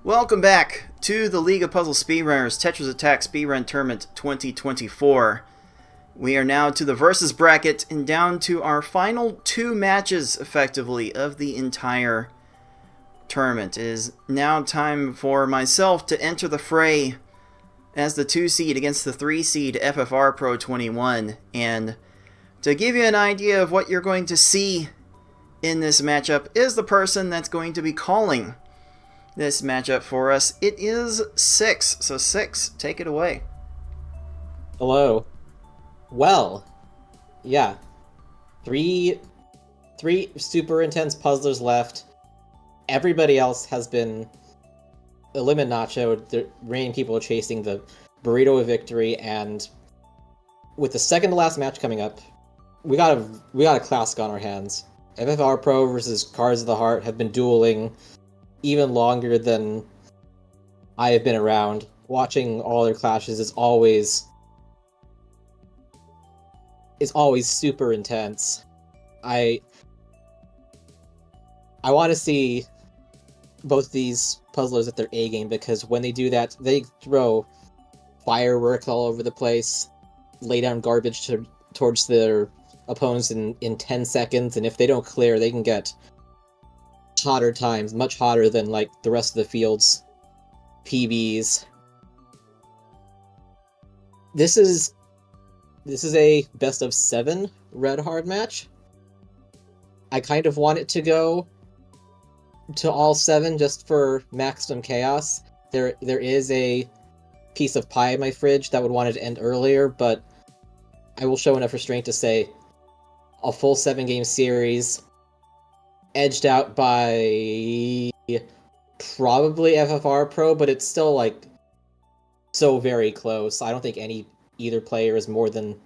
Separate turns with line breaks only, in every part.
Welcome back to the League of Puzzle Speedrunners Tetris Attack Speedrun Tournament 2024. We are now to the versus bracket and down to our final two matches, effectively, of the entire tournament. It is now time for myself to enter the fray as the 2 seed against the 3 seed FFR Pro 21. And to give you an idea of what you're going to see in this matchup is the person that's going to be calling this matchup for us. It is Six. So Six, take it away.
Hello. Well, yeah. Three super intense puzzlers left. Everybody else has been eliminacho. The remaining people are chasing the burrito of victory, and with the second to last match coming up, we got a classic on our hands. FFR Pro versus Cards of the Heart have been dueling even longer than I have been around. Watching all their clashes is always super intense. I want to see both these puzzlers at their A game, because when they do that, they throw fireworks all over the place, lay down garbage towards their opponents in 10 seconds, and if they don't clear, they can get hotter times, much hotter than like the rest of the field's PBs. This is a best of 7 red hard match. I kind of want it to go to all 7 just for maximum chaos. There is a piece of pie in my fridge that would want it to end earlier, but I will show enough restraint to say a full 7-game series, edged out by probably FFR Pro, but it's still like so very close. I don't think either player is more than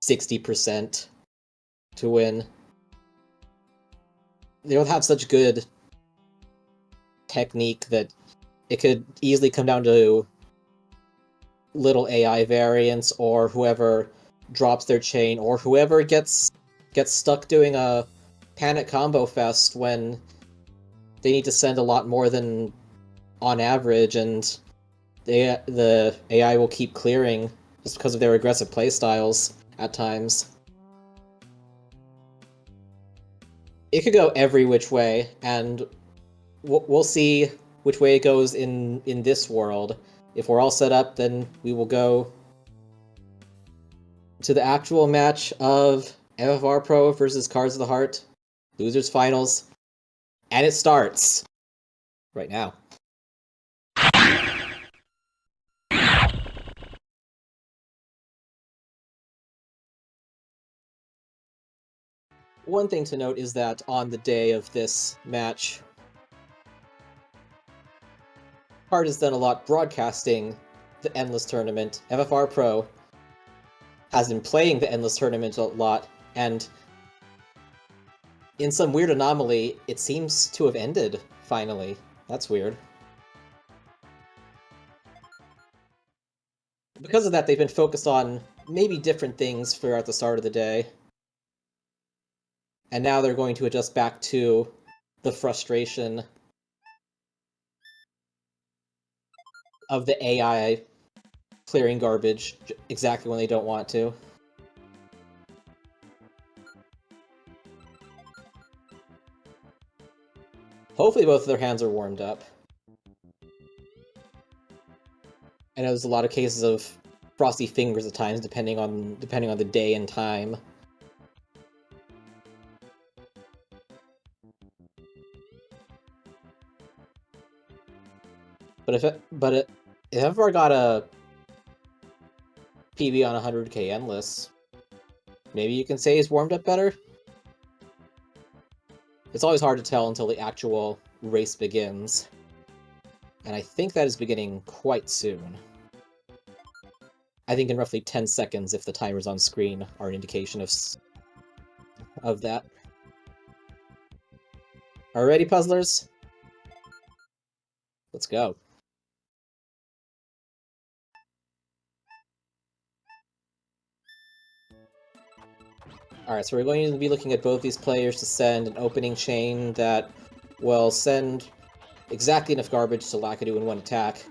60% to win. They both have such good technique that it could easily come down to little AI variants, or whoever drops their chain, or whoever gets stuck doing a panic combo fest when they need to send a lot more than on average, and the AI will keep clearing just because of their aggressive playstyles at times. It could go every which way, and we'll see which way it goes in this world. If we're all set up, then we will go to the actual match of FFR Pro versus Cards of the Heart, Losers Finals, and it starts right now. One thing to note is that on the day of this match, Card has done a lot broadcasting the Endless Tournament. FFR Pro has been playing the Endless Tournament a lot, and in some weird anomaly, it seems to have ended, finally. That's weird. Because of that, they've been focused on maybe different things throughout the start of the day. And now they're going to adjust back to the frustration of the AI clearing garbage exactly when they don't want to. Hopefully both of their hands are warmed up. I know there's a lot of cases of frosty fingers at times, depending on the day and time. But if I've ever got a PB on 100k endless, maybe you can say he's warmed up better? It's always hard to tell until the actual race begins. And I think that is beginning quite soon. I think in roughly 10 seconds, if the timers on screen are an indication of that. Alrighty, puzzlers? Let's go. Alright, so we're going to be looking at both these players to send an opening chain that will send exactly enough garbage to Lakitu in one attack.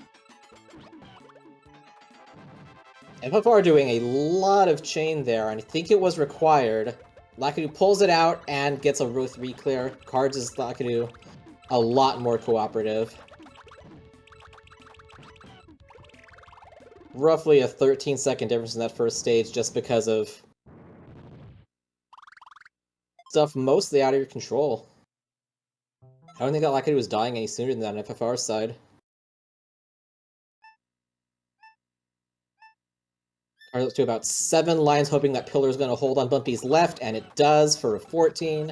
FFR doing a lot of chain there, and I think it was required. Lakitu pulls it out and gets a row 3 clear. Cards is Lakitu a lot more cooperative. Roughly a 13-second difference in that first stage just because of stuff mostly out of your control. I don't think that Lakitu was dying any sooner than that on FFR's side. Cards up to about 7 lines, hoping that Pillar's going to hold on Bumpy's left, and it does for a 14.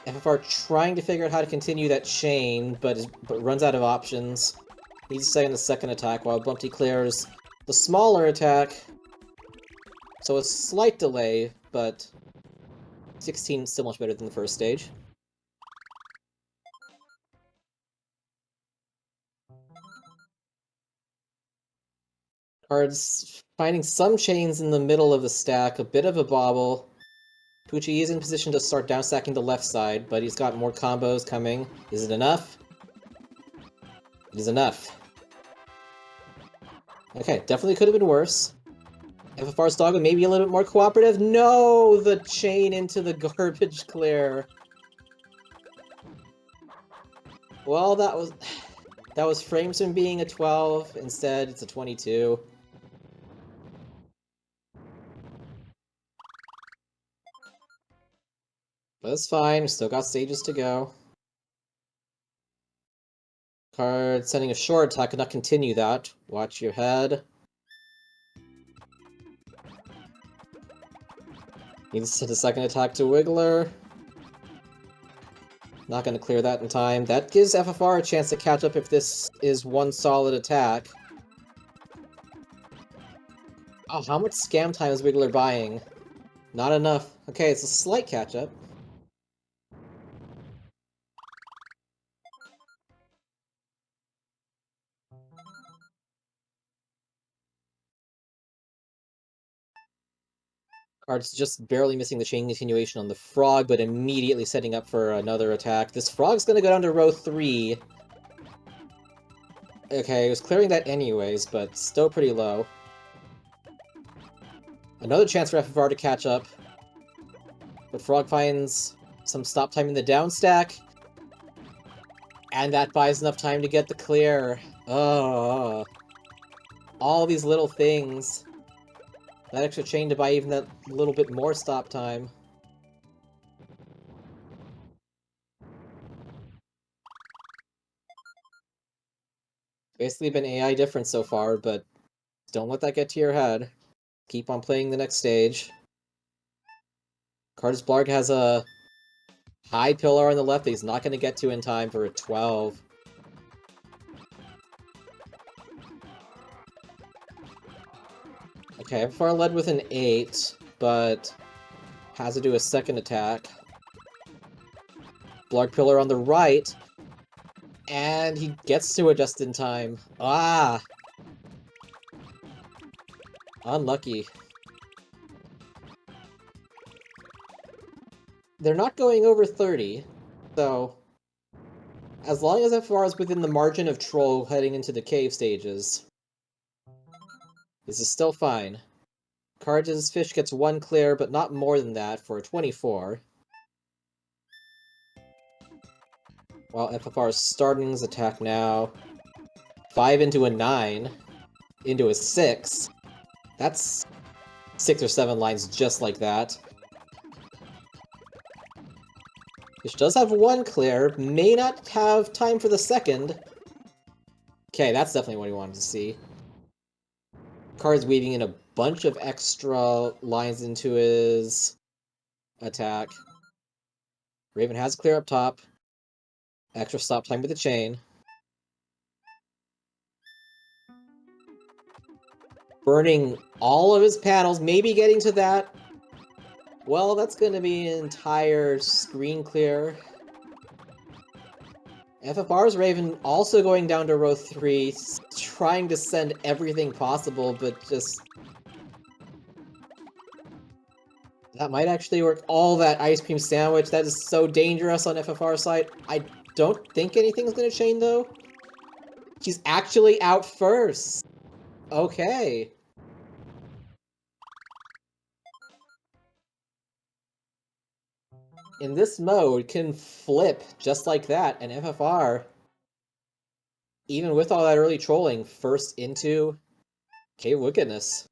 FFR trying to figure out how to continue that chain, but runs out of options. Needs to stay in the second attack while Bumpy clears the smaller attack. So a slight delay, but 16 is still much better than the first stage. Cards finding some chains in the middle of the stack, a bit of a bobble. Pucci is in position to start downstacking the left side, but he's got more combos coming. Is it enough? It is enough. Okay, definitely could have been worse. FFR's Doggo maybe a little bit more cooperative. No! The chain into the garbage clear. Well, that was frames from being a 12. Instead, it's a 22. But that's fine. Still got stages to go. Card sending a short attack. Could not continue that. Watch your head. Needs to send a second attack to Wiggler. Not going to clear that in time. That gives FFR a chance to catch up if this is one solid attack. Oh, how much scam time is Wiggler buying? Not enough. Okay, it's a slight catch-up. Card's just barely missing the chain continuation on the frog, but immediately setting up for another attack. This frog's gonna go down to row 3. Okay, it was clearing that anyways, but still pretty low. Another chance for FFR to catch up. But Frog finds some stop time in the down stack. And that buys enough time to get the clear. Oh, all these little things. That extra chain to buy even that little bit more stop time. Basically been AI different so far, but don't let that get to your head. Keep on playing the next stage. Cardis Blarg has a high pillar on the left that he's not going to get to in time for a 12. Okay, FFR led with an 8, but has to do a second attack. Blarg pillar on the right, and he gets to it just in time. Ah! Unlucky. They're not going over 30, so as long as FFR is within the margin of troll heading into the cave stages, this is still fine. Cards' fish gets 1 clear, but not more than that for a 24. While FFR is starting his attack now. 5 into a 9. Into a 6. That's 6 or 7 lines just like that. Fish does have 1 clear, may not have time for the second. Okay, that's definitely what he wanted to see. Card's weaving in a bunch of extra lines into his attack. Raven has clear up top. Extra stop time with the chain. Burning all of his panels, maybe getting to that. Well, that's going to be an entire screen clear. FFR's Raven also going down to row 3, trying to send everything possible, but just That might actually work. All that ice cream sandwich, that is so dangerous on FFR side. I don't think anything's gonna chain though. She's actually out first. Okay. In this mode, can flip just like that, and FFR, even with all that early trolling, first into Cave Wickedness.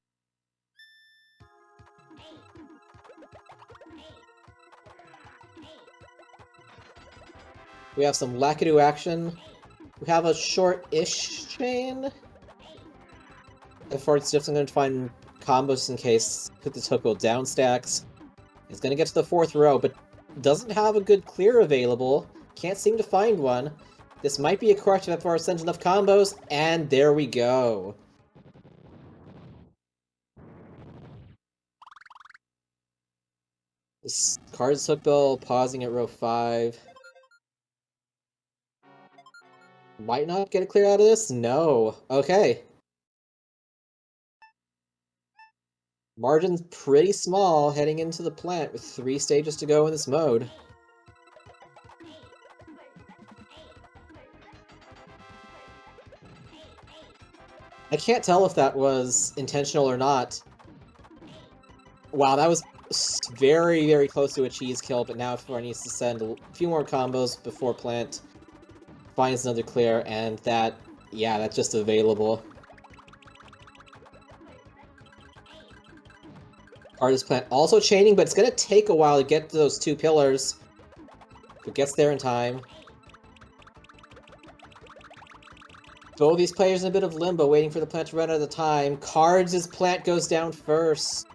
We have some Lakitu action. We have a short-ish chain. FFR is just going to find combos in case put this hook will down stacks. It's going to get to the 4th row, but doesn't have a good clear available. Can't seem to find one. This might be a crush if FFR sends enough combos, and there we go. This Cards hook bill pausing at row 5. Might not get a clear out of this? No. Okay. Margin's pretty small heading into the plant with 3 stages to go in this mode. I can't tell if that was intentional or not. Wow, that was very, very close to a cheese kill, but now FFR needs to send a few more combos before plant finds another clear, and that, yeah, that's just available. Artist plant also chaining, but it's gonna take a while to get to those 2 pillars. If it gets there in time. Both these players in a bit of limbo, waiting for the plant to run out of time. Cards' plant goes down first.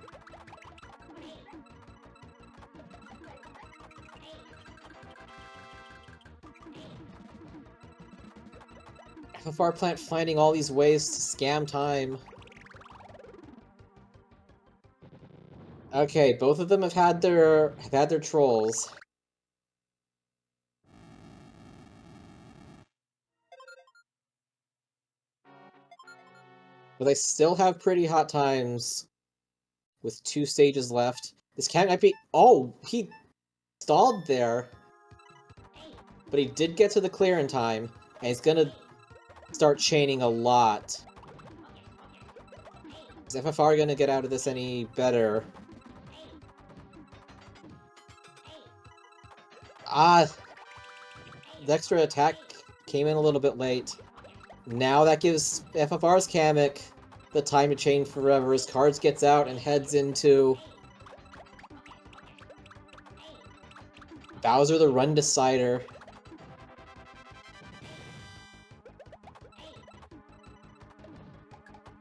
FFR plant finding all these ways to scam time. Okay, both of them have had their trolls. But they still have pretty hot times with 2 stages left. This cat might be... Oh, he stalled there. But he did get to the clear in time, and he's gonna start chaining a lot. Is FFR gonna get out of this any better? Ah, the extra attack came in a little bit late. Now that gives FFR's Kamek the time to chain forever as Cards gets out and heads into Bowser the Run Decider.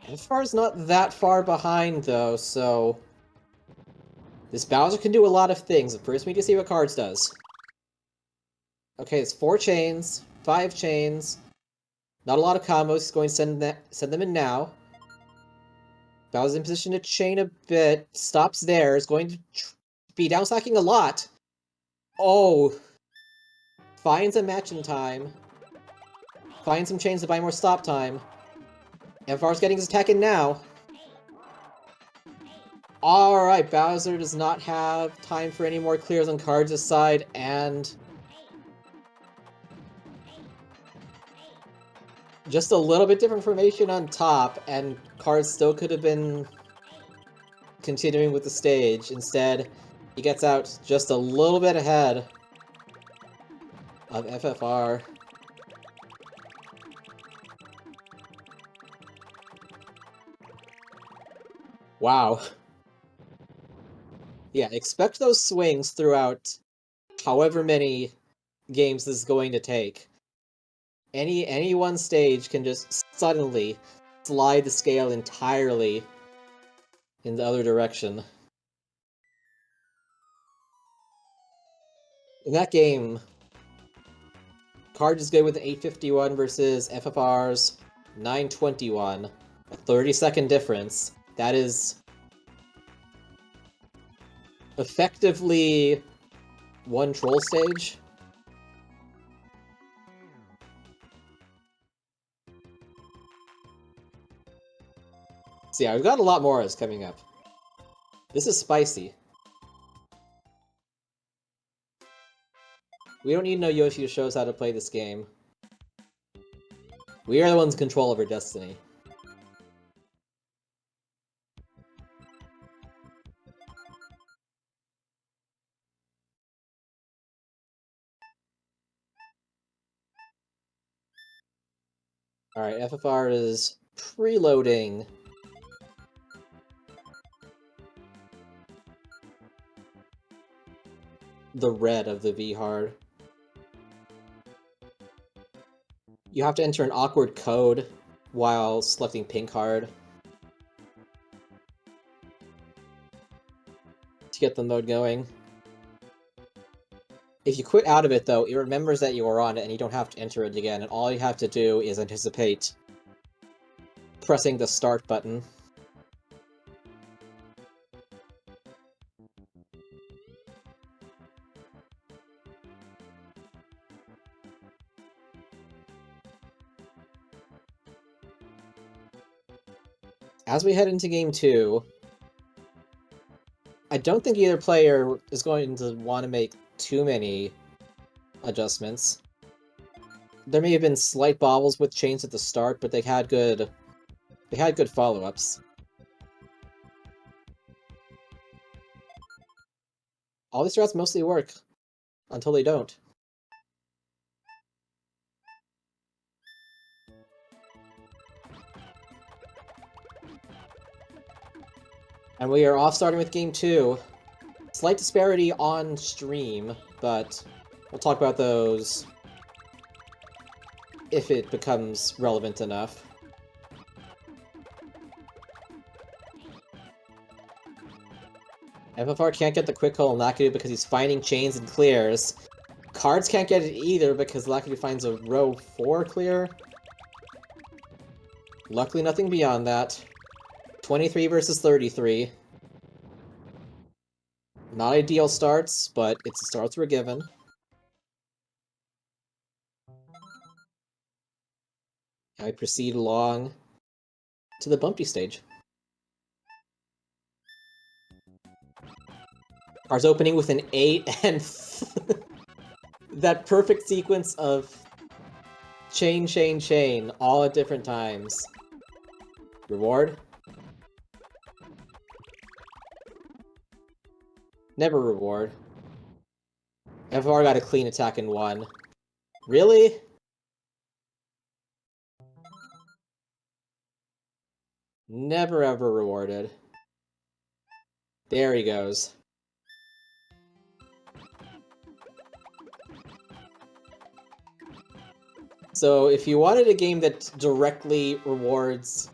FFR's not that far behind though, so this Bowser can do a lot of things. First we need to see what Cards does. Okay, it's 4 chains, 5 chains. Not a lot of combos. He's going to send them in now. Bowser's in position to chain a bit. Stops there. Is going to be downstacking a lot. Oh. Finds a match in time. Finds some chains to buy more stop time. FFR's getting his attack in now. Alright, Bowser does not have time for any more clears on Cards' side, and just a little bit different formation on top, and Cards still could have been continuing with the stage. Instead, he gets out just a little bit ahead of FFR. Wow. Yeah, expect those swings throughout however many games this is going to take. Any one stage can just suddenly slide the scale entirely in the other direction. In that game, Cards is good with an 851 versus FFR's 921. A 30-second difference. That is effectively one troll stage. So yeah, we've got a lot more as coming up. This is spicy. We don't need no Yoshi to show us how to play this game. We are the ones in control of our destiny. Alright, FFR is preloading. The red of the V-Hard. You have to enter an awkward code while selecting pink hard to get the mode going. If you quit out of it, though, it remembers that you were on it and you don't have to enter it again, and all you have to do is anticipate pressing the start button. As we head into Game 2, I don't think either player is going to want to make too many adjustments. There may have been slight bobbles with chains at the start, but they had good follow-ups. All these routes mostly work until they don't. And we are off starting with Game 2. Slight disparity on stream, but we'll talk about those if it becomes relevant enough. FFR can't get the quick call on Lakitu because he's finding chains and clears. Cards can't get it either because Lakitu finds a row 4 clear. Luckily nothing beyond that. 23 versus 33. Not ideal starts, but it's the starts we're given. I proceed along to the bumpy stage. Cards opening with an 8 and that perfect sequence of chain, chain, chain, all at different times. Reward? Never reward. FFR got a clean attack in 1. Really? Never ever rewarded. There he goes. So if you wanted a game that directly rewards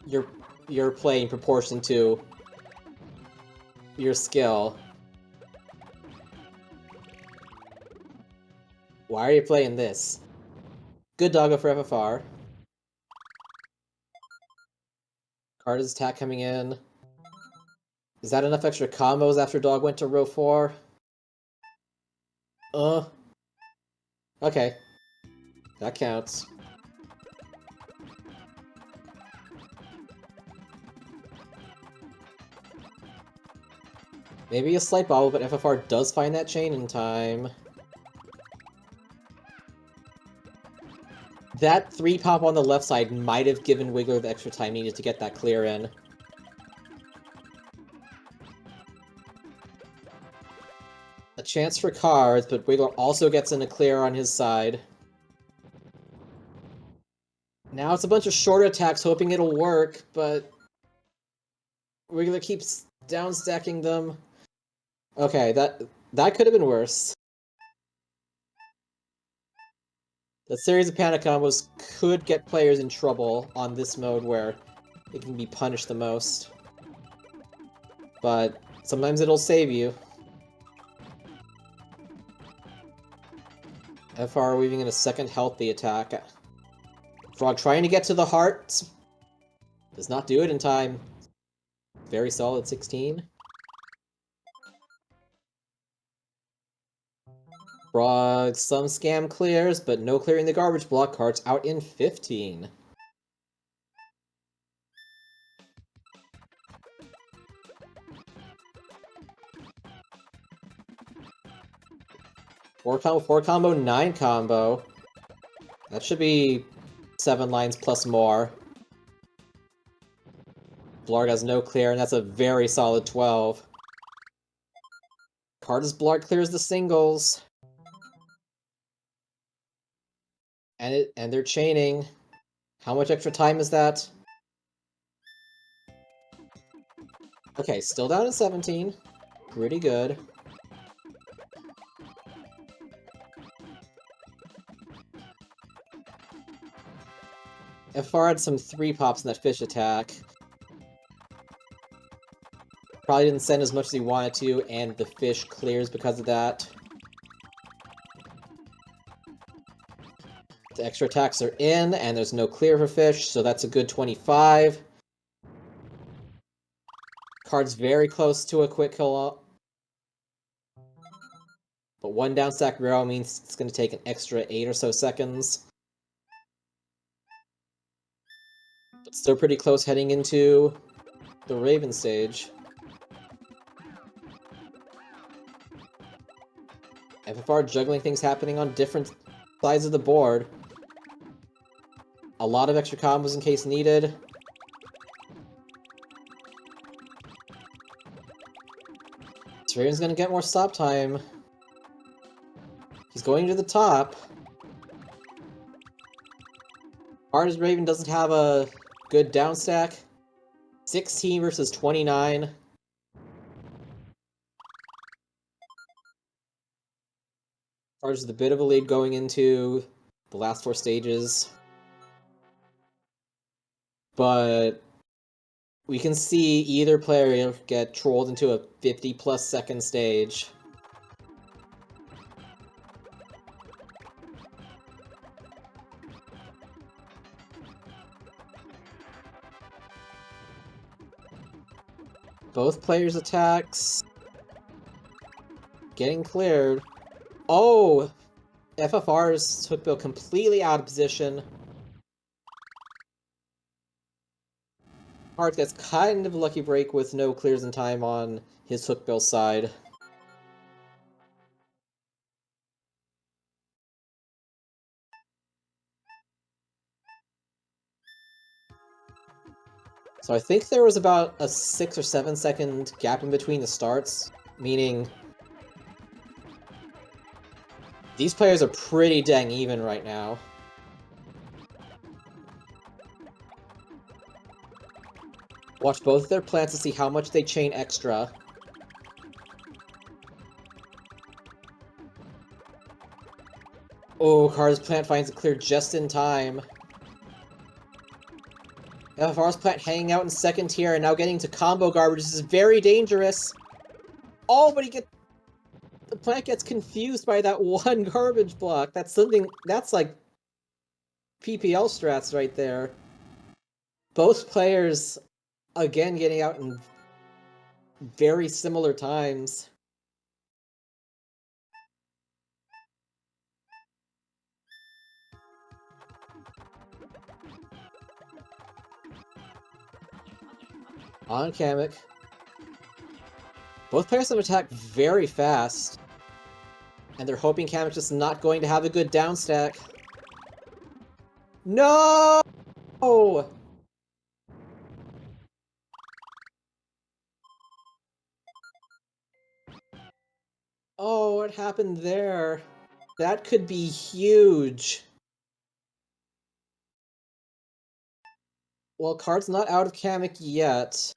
your play in proportion to your skill, why are you playing this? Good doggo for FFR. Card's attack coming in. Is that enough extra combos after dog went to row 4? Okay. That counts. Maybe a slight bobble, but FFR does find that chain in time. That 3-pop on the left side might have given Wiggler the extra time needed to get that clear in. A chance for cards, but Wiggler also gets in a clear on his side. Now it's a bunch of short attacks hoping it'll work, but Wiggler keeps down-stacking them. Okay, that could have been worse. That series of panic combos could get players in trouble on this mode where it can be punished the most. But sometimes it'll save you. FR weaving in a second healthy attack. Frog trying to get to the heart. Does not do it in time. Very solid 16. Frog, some scam clears, but no clearing the garbage block. Cards out in 15. 4 combo, 9 combo. That should be 7 lines plus more. Blarg has no clear, and that's a very solid 12. Card's Blarg clears the singles. And they're chaining. How much extra time is that? Okay, still down at 17. Pretty good. FFR had some 3 pops in that fish attack. Probably didn't send as much as he wanted to, and the fish clears because of that. The extra attacks are in, and there's no clear for fish, so that's a good 25. Card's very close to a quick kill up. But 1 down stack barrel means it's going to take an extra 8 or so seconds. But still pretty close heading into the Raven stage. FFR juggling things happening on different sides of the board. A lot of extra combos in case needed. Raven's gonna get more stop time. He's going to the top. Hard as Raven doesn't have a good down stack. 16 versus 29. Hard is a bit of a lead going into the last 4 stages. But we can see either player get trolled into a 50+ second stage. Both players' attacks getting cleared. Oh! FFR's hook bill completely out of position. Hart gets kind of a lucky break with no clears in time on his hook bill side. So I think there was about a 6 or 7 second gap in between the starts, meaning these players are pretty dang even right now. Watch both of their plans to see how much they chain extra. Oh, Card's plant finds it clear just in time. FFR's plant hanging out in second tier and now getting to combo garbage. This is very dangerous. Oh, but the plant gets confused by that one garbage block. That's like PPL strats right there. Both players, again, getting out in very similar times. On Kamek. Both players have attacked very fast. And they're hoping Kamek's just not going to have a good down stack. No! Oh, what happened there? That could be huge. Well, Card's not out of Kamek yet.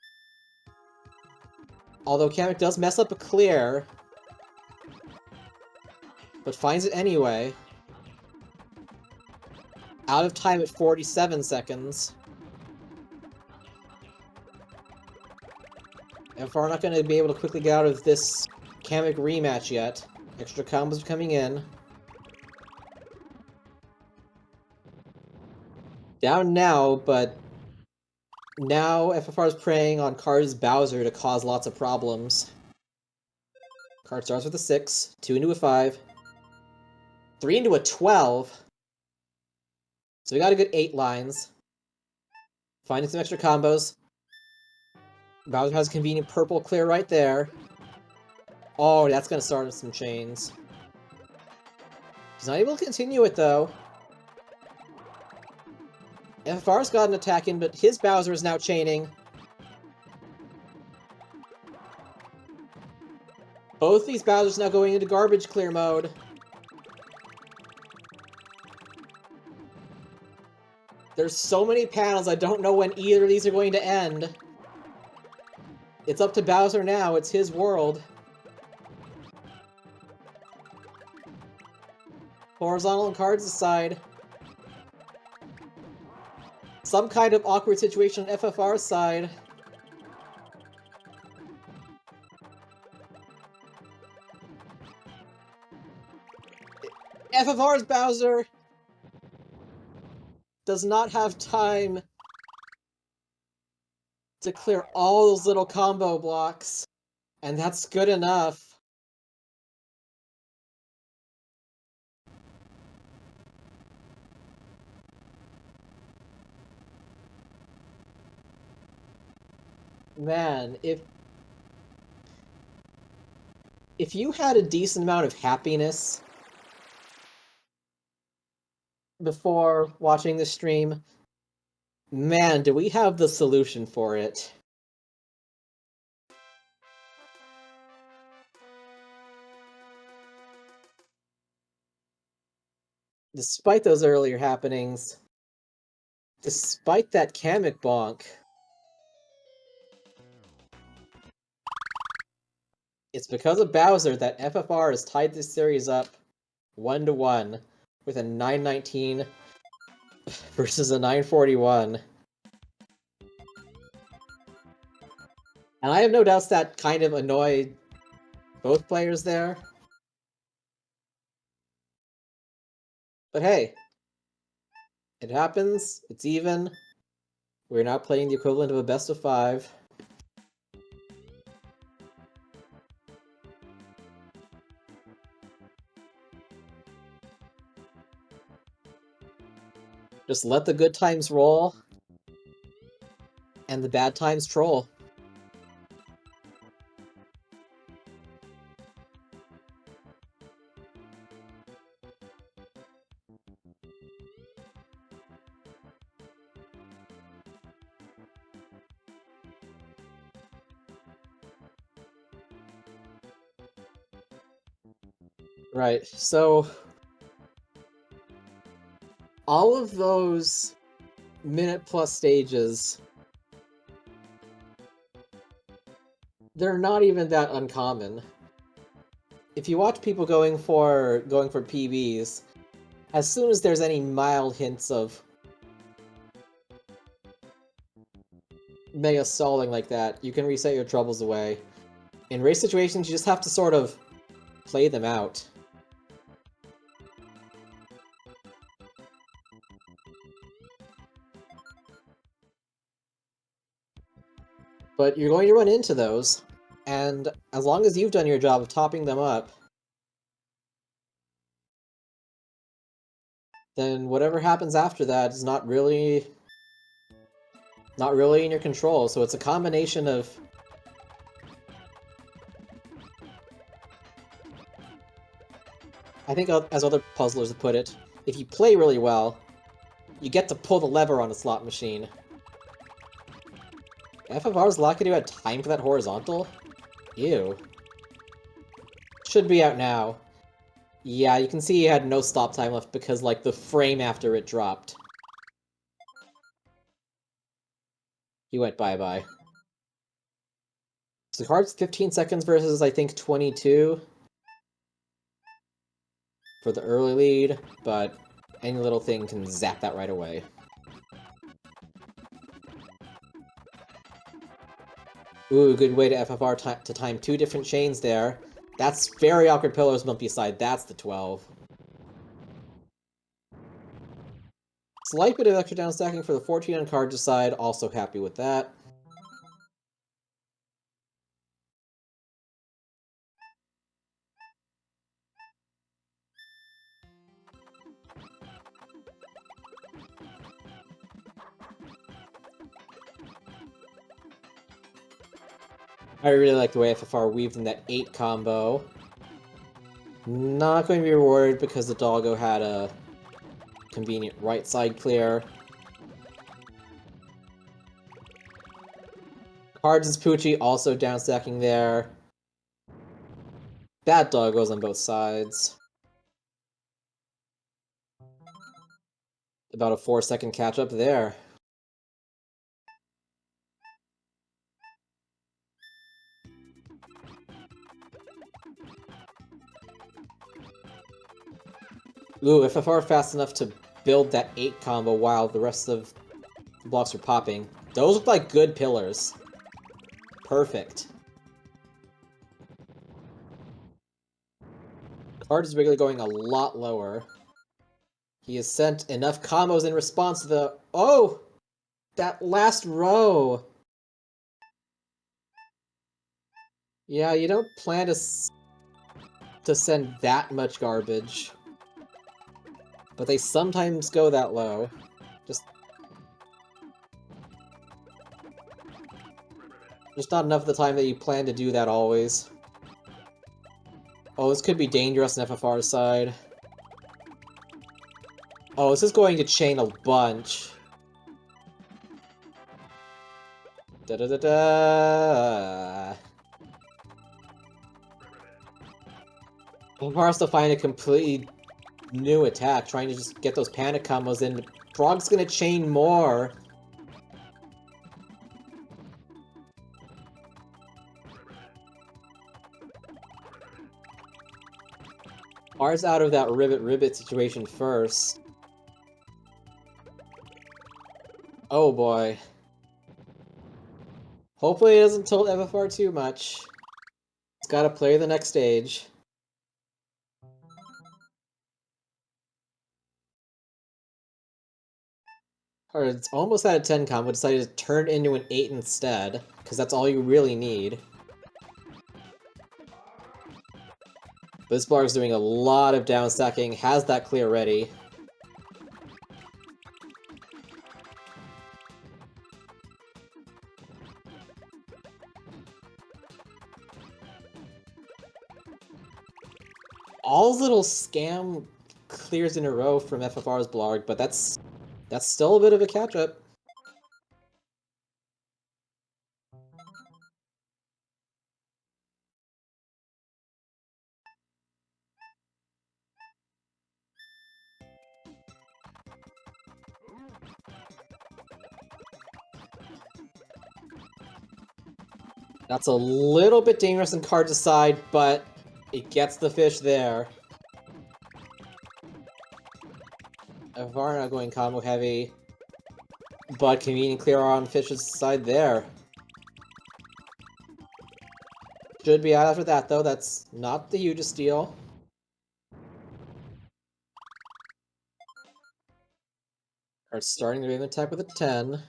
Although Kamek does mess up a clear. But finds it anyway. Out of time at 47 seconds. FFR not going to be able to quickly get out of this Kamek rematch yet. Extra combos are coming in. Down now, but now FFR is preying on Card's Bowser to cause lots of problems. Card starts with a 6, 2 into a 5, 3 into a 12. So we got a good 8 lines. Finding some extra combos. Bowser has a convenient purple clear right there. Oh, that's going to start some chains. He's not able to continue it, though. FFR's got an attack in, but his Bowser is now chaining. Both these Bowsers now going into garbage clear mode. There's so many panels, I don't know when either of these are going to end. It's up to Bowser now, it's his world. Horizontal and cards aside. Some kind of awkward situation on FFR's side. FFR's Bowser does not have time to clear all those little combo blocks, and that's good enough. Man, if you had a decent amount of happiness before watching the stream, man, do we have the solution for it. Despite those earlier happenings, despite that Kamek bonk, it's because of Bowser that FFR has tied this series up 1-1 with a 919 versus a 941. And I have no doubts that kind of annoyed both players there. But hey, it happens, it's even. We're now playing the equivalent of a best of 5. Just let the good times roll, and the bad times troll. Right, so all of those minute-plus stages, they're not even that uncommon. If you watch people going for PBs, as soon as there's any mild hints of mega stalling like that, you can reset your troubles away. In race situations, you just have to sort of play them out. But you're going to run into those, and as long as you've done your job of topping them up, then whatever happens after that is not really in your control. So it's a combination of I think, as other puzzlers have put it, if you play really well, you get to pull the lever on a slot machine. FFR's Lakitu had time for that horizontal? Ew. Should be out now. Yeah, you can see he had no stop time left because, like, the frame after it dropped. He went bye-bye. So the card's 15 seconds versus, I think, 22 for the early lead, but any little thing can zap that right away. Ooh, good way to FFR to time 2 different chains there. That's very awkward pillars bumpy side. That's the 12. Slight bit of extra down stacking for the 14 on card side. Also happy with that. I really like the way FFR weaved in that 8 combo. Not going to be rewarded because the doggo had a convenient right side clear. Cards and Poochie also downstacking there. That doggos on both sides. About a 4-second catch up there. Ooh, FFR fast enough to build that 8 combo while the rest of the blocks are popping. Those look like good pillars. Perfect. Card is regularly going a lot lower. He has sent enough combos in response to the... Oh! That last row! Yeah, you don't plan to send that much garbage. But they sometimes go that low. Just not enough of the time that you plan to do that always. Oh, this could be dangerous on FFR's side. Oh, this is going to chain a bunch. Da-da-da-da! FFR has to find a completely new attack, trying to just get those panic combos in. Frog's gonna chain more. R's out of that ribbit situation first. Oh boy. Hopefully it doesn't tilt FFR too much. It's gotta play the next stage. Alright, it's almost at a 10 combo, decided to turn it into an 8 instead, because that's all you really need. This Blarg's doing a lot of downstacking, has that clear ready. All little scam clears in a row from FFR's Blarg, but that's still a bit of a catch-up. That's a little bit dangerous in card to side, but it gets the fish there. FFR not going combo heavy, but convenient clear on fish's side there. Should be out after that though, that's not the hugest deal. Are starting the Raven attack with a 10.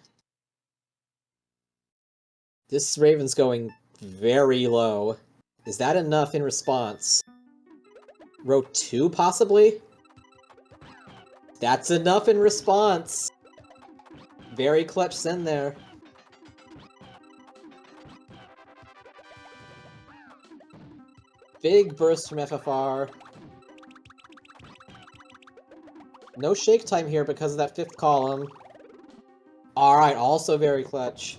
This Raven's going very low. Is that enough in response? Row 2, possibly? That's enough in response! Very clutch send there. Big burst from FFR. No shake time here because of that 5th column. Alright, also very clutch.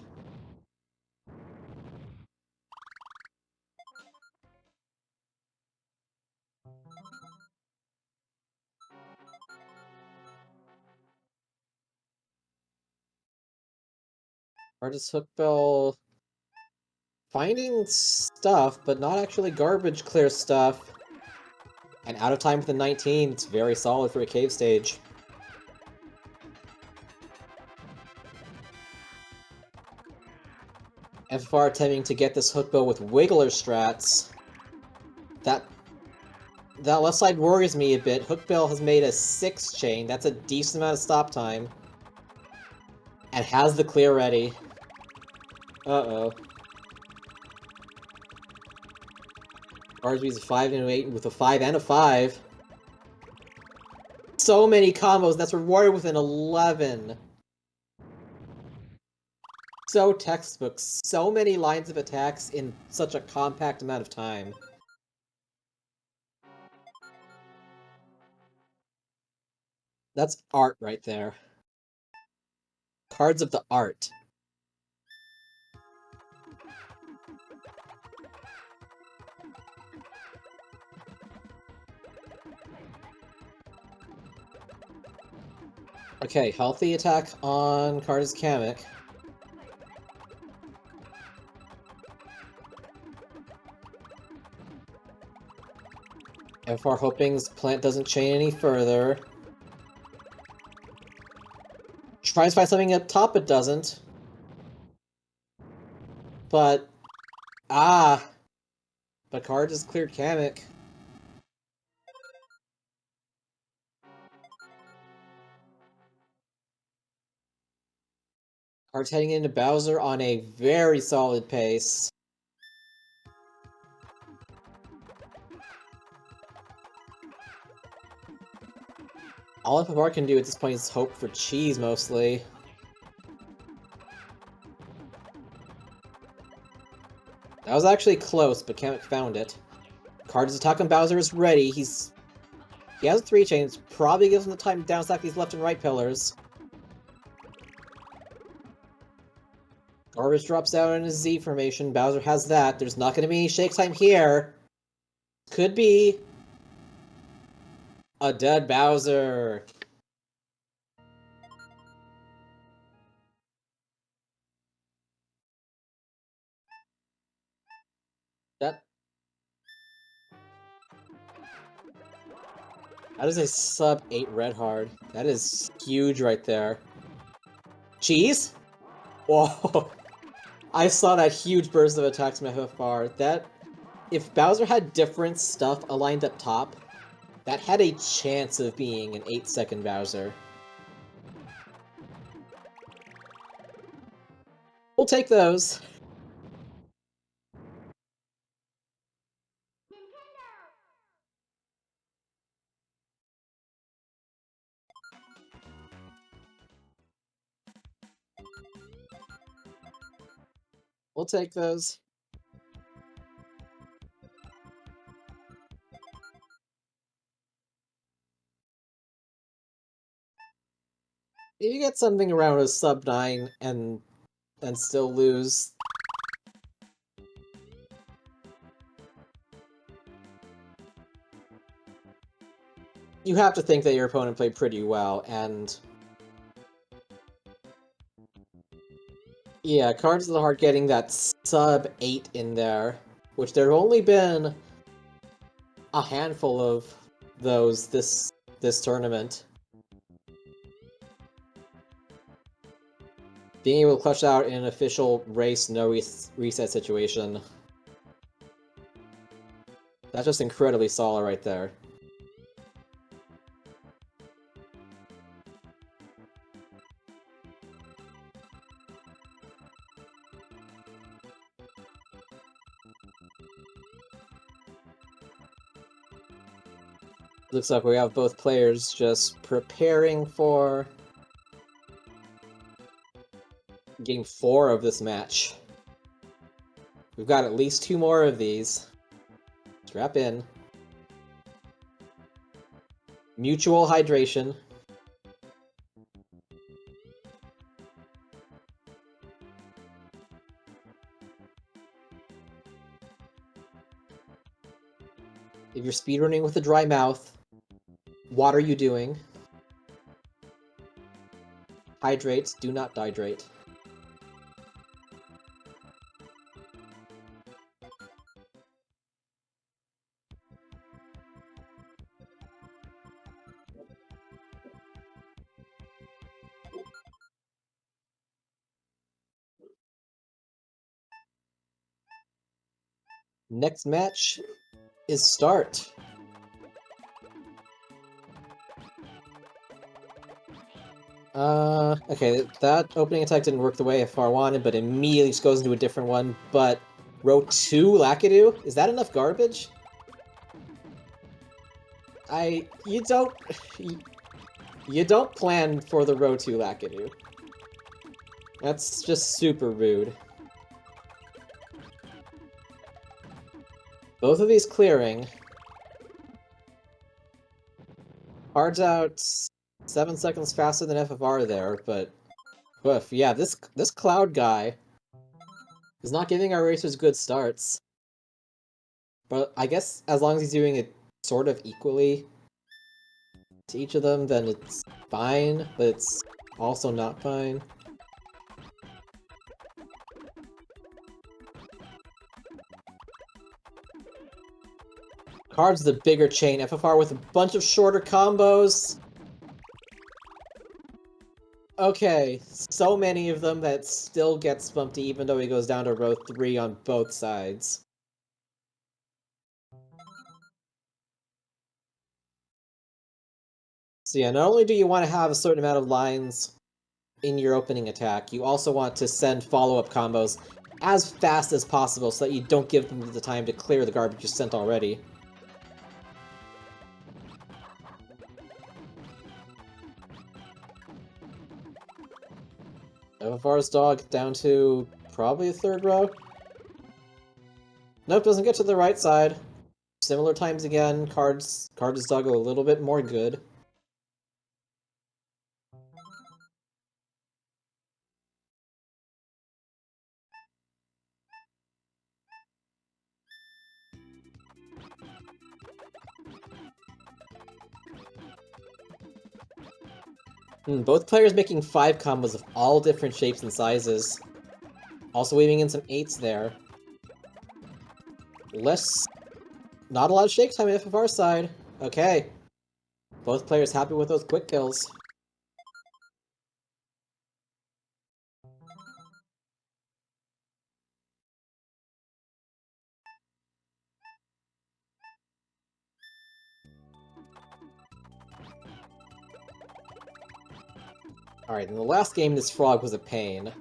Artist Hookbill finding stuff, but not actually garbage clear stuff. And out of time with the 19, it's very solid for a cave stage. FFR attempting to get this Hookbill with Wiggler strats. That left side worries me a bit. Hookbill has made a 6 chain, that's a decent amount of stop time. And has the clear ready. Uh-oh. RSB's a 5 and an 8 with a 5 and a 5. So many combos, that's rewarded with an 11. So textbook, so many lines of attacks in such a compact amount of time. That's art right there. Cards of the Art. Okay, healthy attack on Cards Kamek. FFR hoping this plant doesn't chain any further. Tries to find something up top, it doesn't. But... Ah! But card just cleared Kamek. Card's heading into Bowser on a very solid pace. All FFR can do at this point is hope for cheese, mostly. That was actually close, but Kamek found it. Card's attack on Bowser is ready. He has 3 chains, probably gives him the time to downstack these left and right pillars. Garbage drops down in a Z formation. Bowser has that. There's not going to be any shake time here. Could be a dead Bowser. That is a sub 8 red hard. That is huge right there. Cheese? Whoa. I saw that huge burst of attacks from FFR. That, if Bowser had different stuff aligned up top, that had a chance of being an 8-second Bowser. We'll take those. We'll take those. If you get something around a sub 9 and still lose, you have to think that your opponent played pretty well, and yeah, Cards of the Heart getting that sub 8 in there, which there have only been a handful of those this tournament. Being able to clutch out in an official race no reset situation. That's just incredibly solid right there. Looks like we have both players just preparing for Game 4 of this match. We've got at least 2 more of these. Strap in. Mutual hydration. If you're speedrunning with a dry mouth, what are you doing? Hydrate, do not dehydrate. Next match is start. Okay, that opening attack didn't work the way FR wanted, but immediately just goes into a different one. But row 2 Lakitu? Is that enough garbage? You don't plan for the row 2 Lakitu. That's just super rude. Both of these clearing. Cards out 7 seconds faster than FFR there, but... Woof, yeah, this Cloud guy is not giving our racers good starts. But I guess as long as he's doing it sort of equally to each of them, then it's fine, but it's also not fine. Card's the bigger chain, FFR with a bunch of shorter combos. Okay, so many of them that still gets bumpy even though he goes down to row 3 on both sides. So yeah, not only do you want to have a certain amount of lines in your opening attack, you also want to send follow-up combos as fast as possible so that you don't give them the time to clear the garbage you sent already. FFR's dog down to probably the 3rd row. Nope, doesn't get to the right side. Similar times again, Card's dog a little bit more good. Both players making 5 combos of all different shapes and sizes. Also weaving in some 8s there. Not a lot of shake time on FFR's side. Okay. Both players happy with those quick kills. Alright, in the last game, this frog was a pain.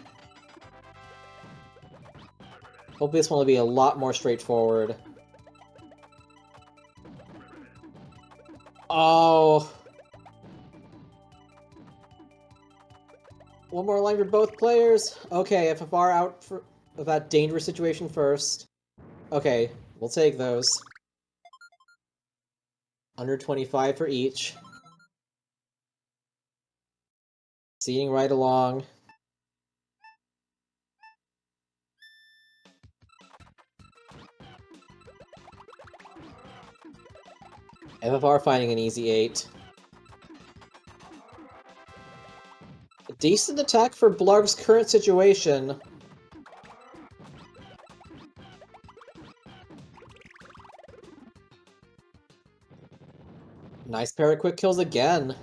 Hopefully this one will be a lot more straightforward. Oh! One more line for both players. Okay, FFR out of that dangerous situation first. Okay, we'll take those. Under 25 for each. Seeing right along. FFR finding an easy 8. A decent attack for Blarg's current situation. Nice pair of quick kills again.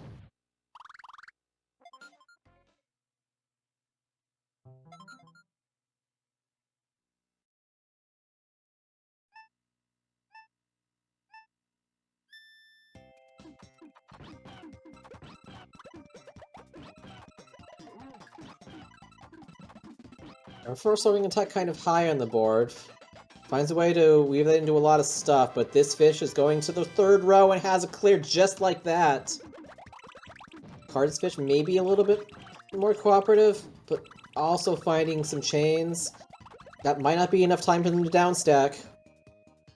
Our first loading attack kind of high on the board. Finds a way to weave that into a lot of stuff, but this fish is going to the 3rd row and has a clear just like that. Card's fish may be a little bit more cooperative, but also finding some chains. That might not be enough time for them to downstack.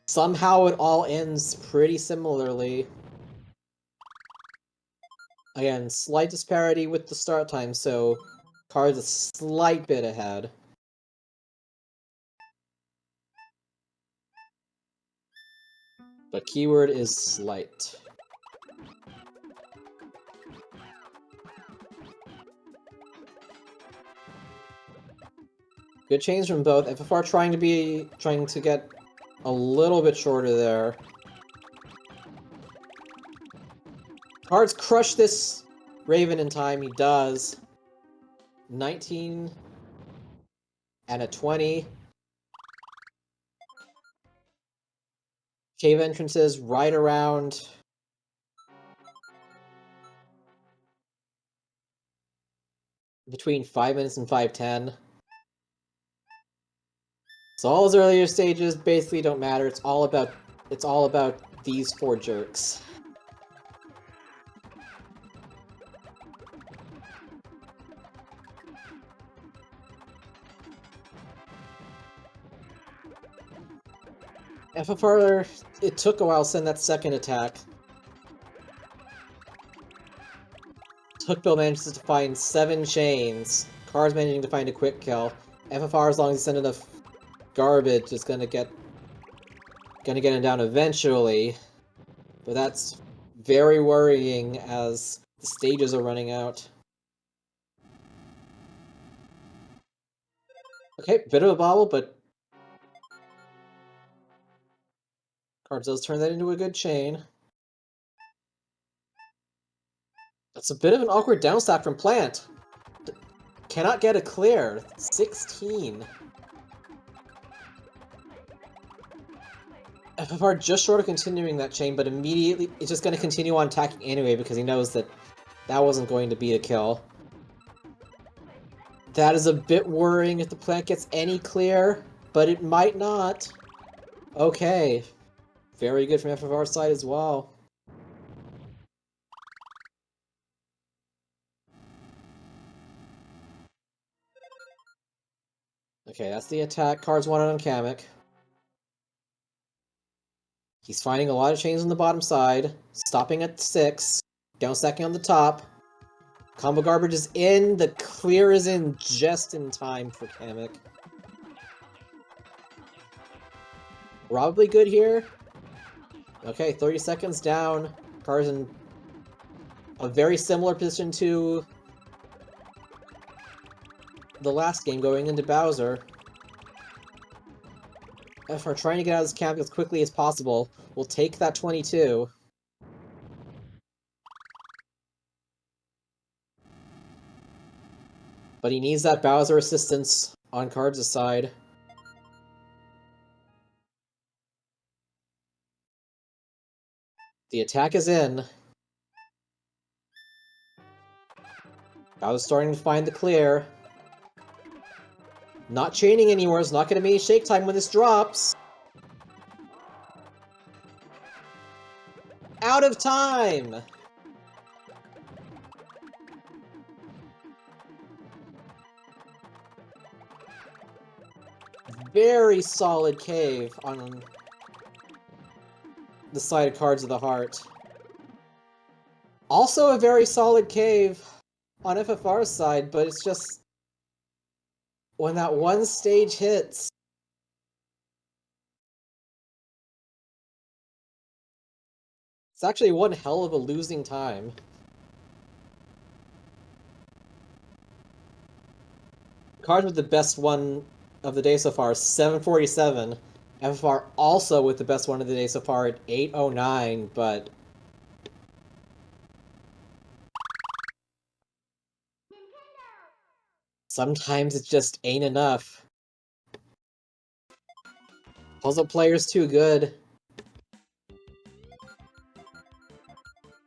Somehow it all ends pretty similarly. Again, slight disparity with the start time, so Card's a slight bit ahead. But keyword is slight. Good chains from both. FFR trying to get a little bit shorter there. Cards crush this Raven in time. He does. 19 and a 20. Cave entrances right around between 5 minutes and 5:10. So all those earlier stages basically don't matter. It's all about these 4 jerks. FFR, it took a while to send that second attack. Hookbill manages to find 7 chains. Car's managing to find a quick kill. FFR, as long as he sends enough garbage, is gonna get him down eventually. But that's very worrying as the stages are running out. Okay, bit of a bobble, but Cards does turn that into a good chain. That's a bit of an awkward downstack from Plant. Cannot get a clear. 16. FFR just short of continuing that chain, but immediately it's just going to continue on attacking anyway because he knows that that wasn't going to be a kill. That is a bit worrying if the Plant gets any clear, but it might not. Okay. Very good from FFR's side as well. Okay, that's the attack. Cards wanted on Kamek. He's finding a lot of chains on the bottom side, stopping at 6, downstacking on the top. Combo garbage is in, the clear is in just in time for Kamek. Probably good here. Okay, 30 seconds down. Car's in a very similar position to the last game going into Bowser. FFR trying to get out of this camp as quickly as possible. We'll take that 22. But he needs that Bowser assistance on Cards' side. The attack is in. Bowser's starting to find the clear. Not chaining anymore, it's not going to be shake time when this drops. Out of time! Very solid cave on the side of Cards of the Heart. Also a very solid cave on FFR's side, but it's just when that one stage hits, it's actually one hell of a losing time. Cards with the best one of the day so far, 747. FFR also with the best one of the day so far at 809, but sometimes it just ain't enough. Puzzle player's too good.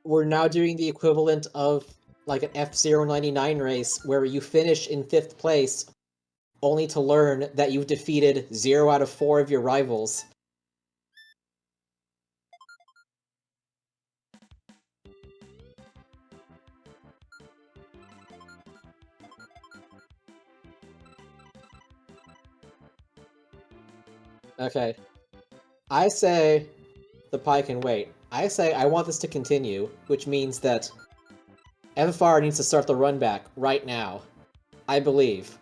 We're now doing the equivalent of like an F-099 race where you finish in 5th place only to learn that you've defeated 0 out of 4 of your rivals. Okay. I say the pie can wait. I say I want this to continue, which means that FFR needs to start the run back right now. I believe.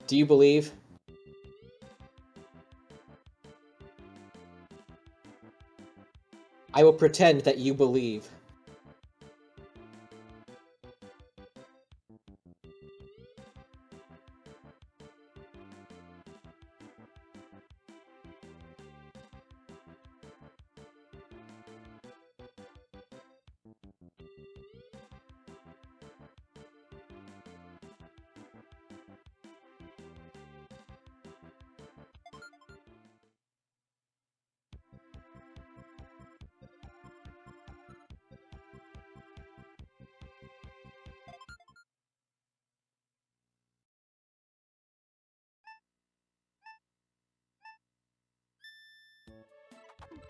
Do you believe? I will pretend that you believe.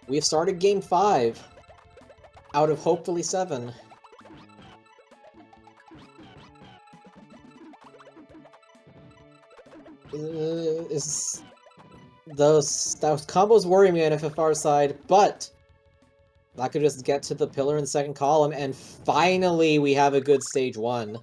We have started Game 5 out of hopefully 7. Those combos worry me on FFR's side, but I could just get to the pillar in the second column, and finally we have a good stage 1.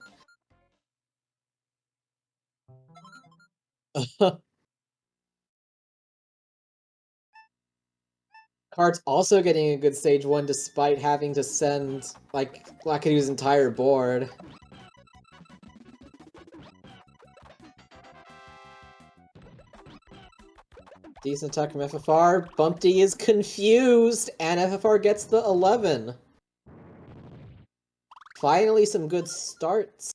Card's also getting a good stage 1 despite having to send, like, Blackadood's entire board. Decent attack from FFR. Bumpty is confused, and FFR gets the 11. Finally some good starts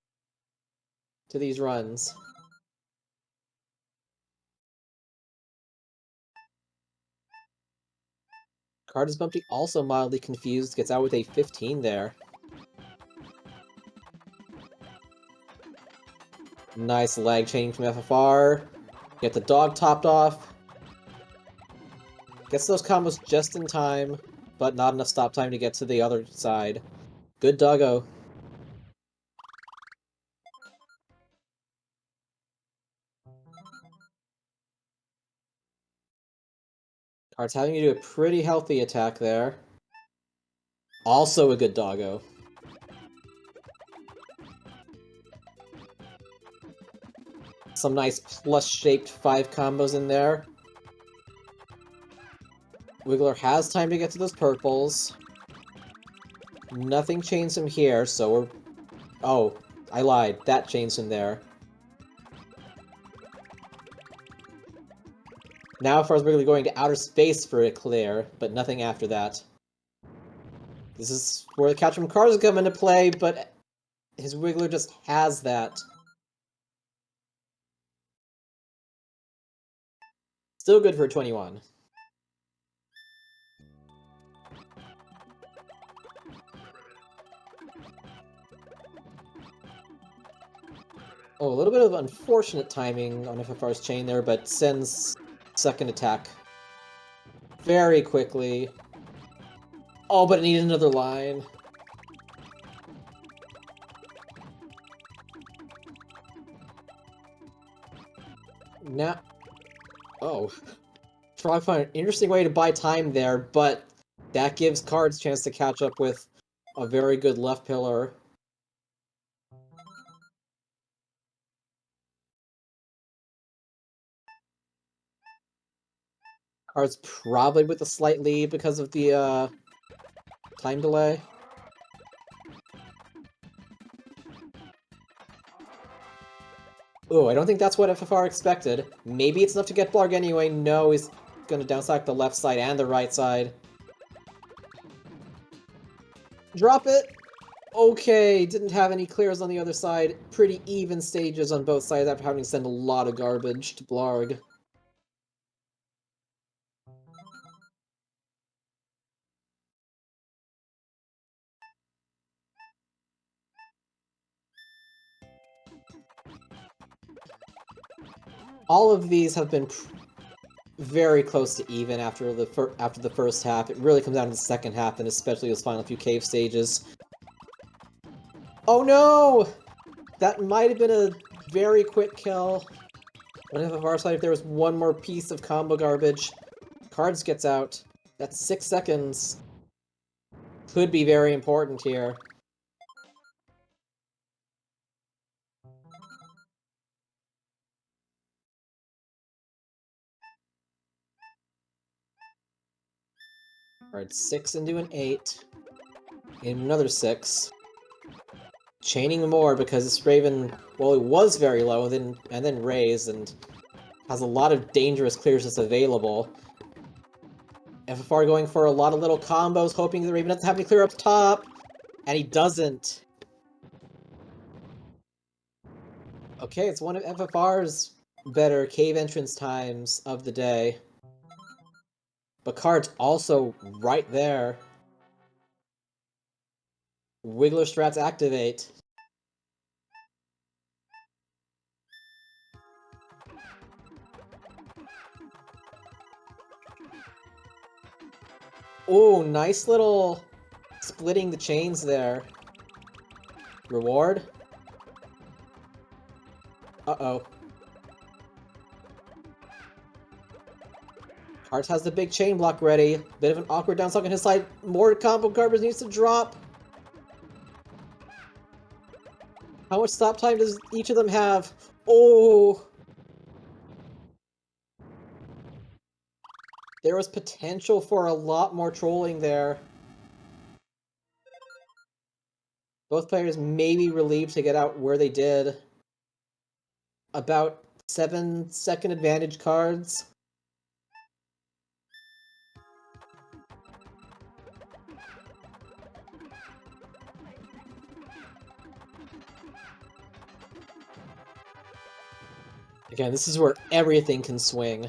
to these runs. Card is Bumpty also mildly confused, gets out with a 15 there. Nice lag chaining from FFR. Get the dog topped off. Gets those combos just in time, but not enough stop time to get to the other side. Good doggo. Card's having to do a pretty healthy attack there. Also a good doggo. Some nice plus-shaped 5 combos in there. Wiggler has time to get to those purples. Nothing chains him here, so we're... Oh, I lied. That chains him there. Now Far's Wiggler going to outer space for a clear, but nothing after that. This is where the catch from cards come into play, but his Wiggler just has that. Still good for 21. Oh, a little bit of unfortunate timing on FFR's chain there, but sends second attack very quickly. Oh, but it needed another line. Now... Oh. Try to find an interesting way to buy time there, but that gives Cards a chance to catch up with a very good left pillar. Cards probably with a slight lead because of the time delay. Ooh, I don't think that's what FFR expected. Maybe it's enough to get Blarg anyway. No, he's gonna downstack the left side and the right side. Drop it! Okay, didn't have any clears on the other side. Pretty even stages on both sides after having to send a lot of garbage to Blarg. All of these have been very close to even after the first half. It really comes down to the second half, and especially those final few cave stages. Oh no! That might have been a very quick kill. On FFR side, if there was one more piece of combo garbage, Cards gets out. That's 6 seconds. Could be very important here. Alright, 6 into an 8. And another 6. Chaining more because this Raven, well, it was very low and then raised and has a lot of dangerous clears just available. FFR going for a lot of little combos, hoping the Raven doesn't have any clear up top, and he doesn't. Okay, it's one of FFR's better cave entrance times of the day. But Card's also right there. Wiggler strats activate. Oh, nice little splitting the chains there. Reward? Uh-oh. Hearts has the big chain block ready. Bit of an awkward down suck on his side. More combo garbage needs to drop. How much stop time does each of them have? Oh! There was potential for a lot more trolling there. Both players may be relieved to get out where they did. About 7-second advantage cards. Again, this is where everything can swing.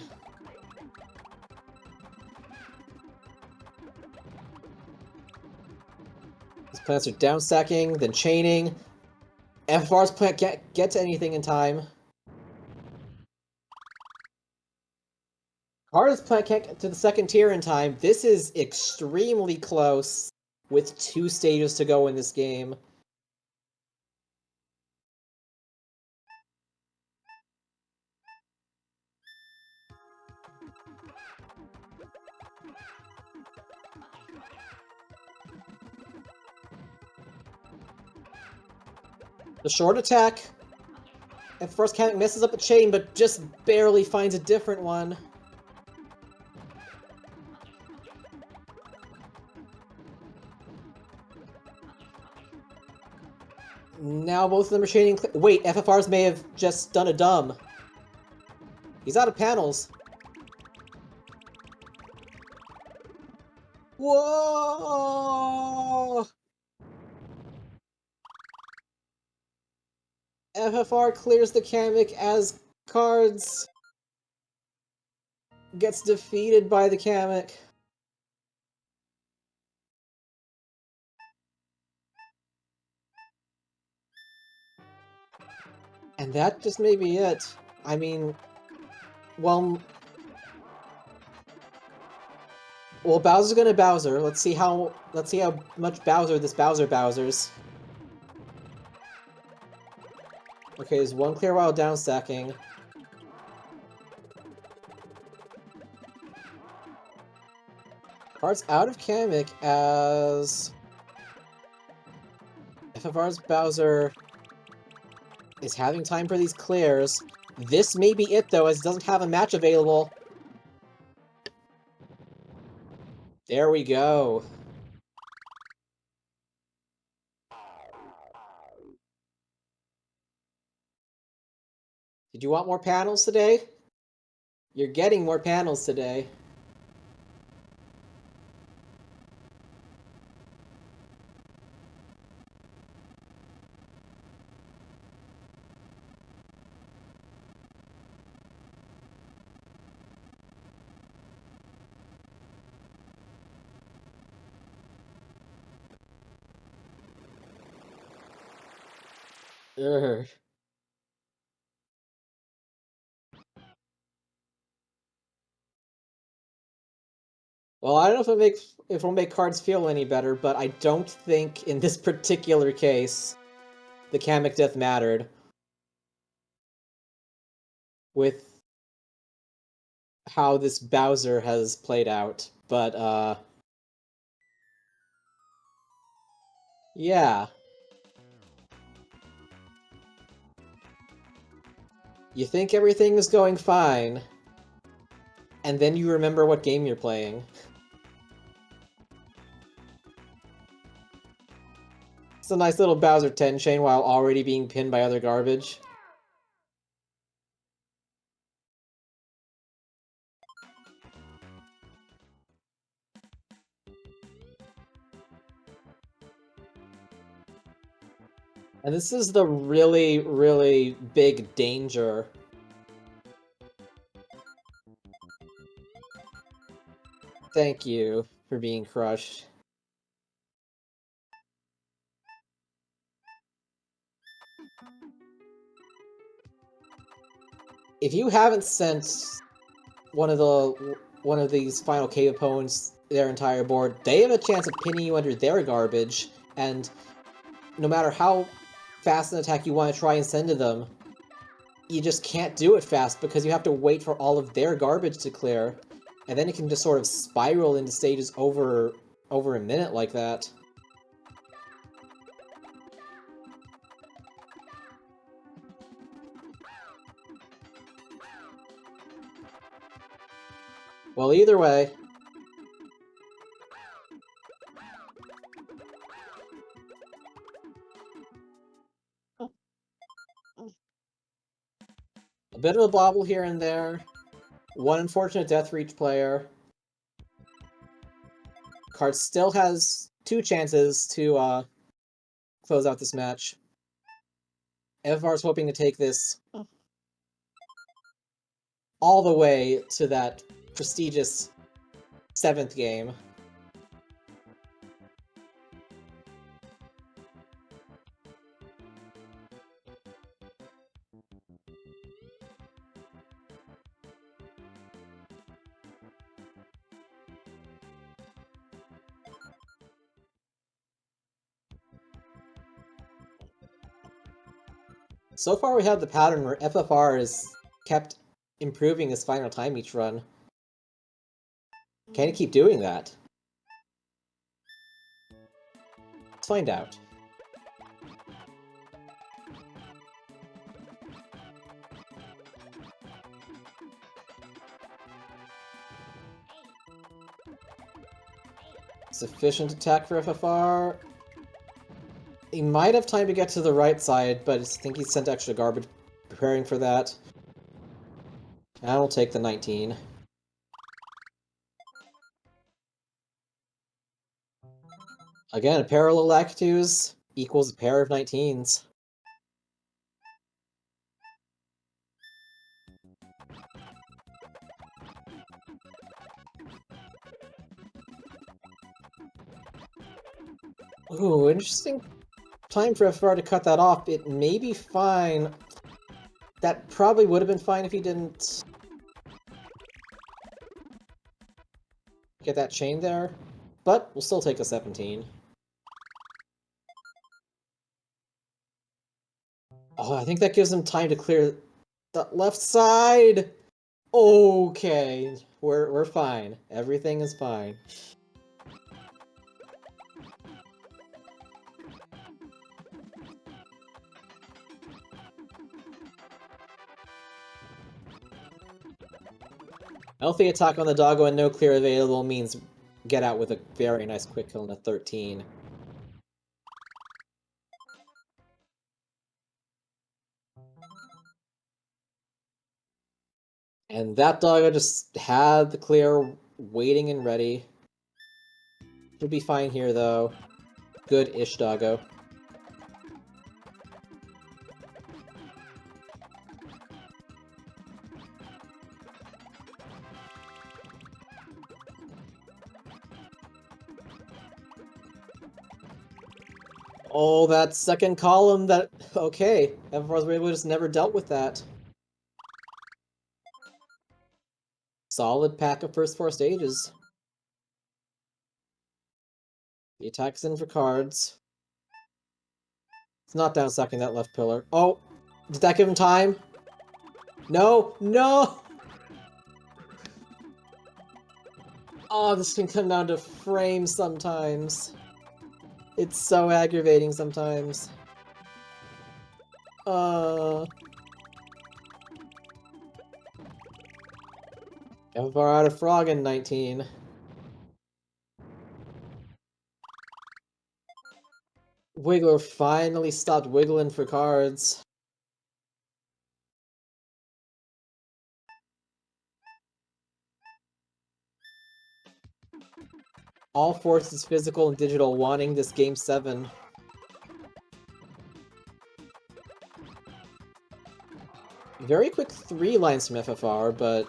These plants are down stacking, then chaining. FFR's plant can't get to anything in time. Carter's plant can't get to the second tier in time. This is extremely close with 2 stages to go in this game. The short attack. At first, Kamek messes up a chain, but just barely finds a different one. Now both of them are chaining. Wait, FFRs may have just done a dumb. He's out of panels. Whoa! FFR clears the Kamek as Cards gets defeated by the Kamek. And that just may be it. I mean, well, Bowser's gonna Bowser. Let's see how much Bowser this Bowser's. Okay, there's one clear while down stacking. Cards out of Kamek as FFR's Bowser is having time for these clears. This may be it though, as it doesn't have a match available. There we go. Did you want more panels today? You're getting more panels today. Ugh. Well, I don't know if it'll make Cards feel any better, but I don't think in this particular case the Kamek death mattered. With how this Bowser has played out, but yeah. You think everything is going fine, and then you remember what game you're playing. It's a nice little Bowser 10 chain while already being pinned by other garbage. And this is the really, really big danger. Thank you for being crushed. If you haven't sent one of these final cave opponents their entire board, they have a chance of pinning you under their garbage, and no matter how fast an attack you want to try and send to them, you just can't do it fast because you have to wait for all of their garbage to clear. And then it can just sort of spiral into stages over a minute like that. Well, either way... A bit of a bobble here and there. One unfortunate death for each player. Cards still has 2 chances to close out this match. FFR is hoping to take this all the way to that prestigious 7th game. So far we have the pattern where FFR has kept improving his final time each run. Can he keep doing that? Let's find out. Sufficient attack for FFR. He might have time to get to the right side, but I think he sent extra garbage preparing for that. I will take the 19. Again, a parallel Lactus equals a pair of 19s. Ooh, interesting time for FFR to cut that off. It may be fine. That probably would have been fine if he didn't get that chain there, but we'll still take a 17. Oh, I think that gives him time to clear the left side! Okay, we're fine. Everything is fine. Healthy attack on the doggo and no clear available means get out with a very nice quick kill in a 13. And that doggo just had the clear waiting and ready. Should be fine here though. Good-ish doggo. Oh, that second column, that... Okay, FFR's able just never dealt with that. Solid pack of first 4 stages. The attack's in for cards. It's not down sucking that left pillar. Oh! Did that give him time? No! No! Oh, this can come down to frames sometimes. It's so aggravating sometimes. FFR out of frog in 19. Wiggler finally stopped wiggling for cards. All forces, physical and digital, wanting this Game 7. Very quick 3 lines from FFR, but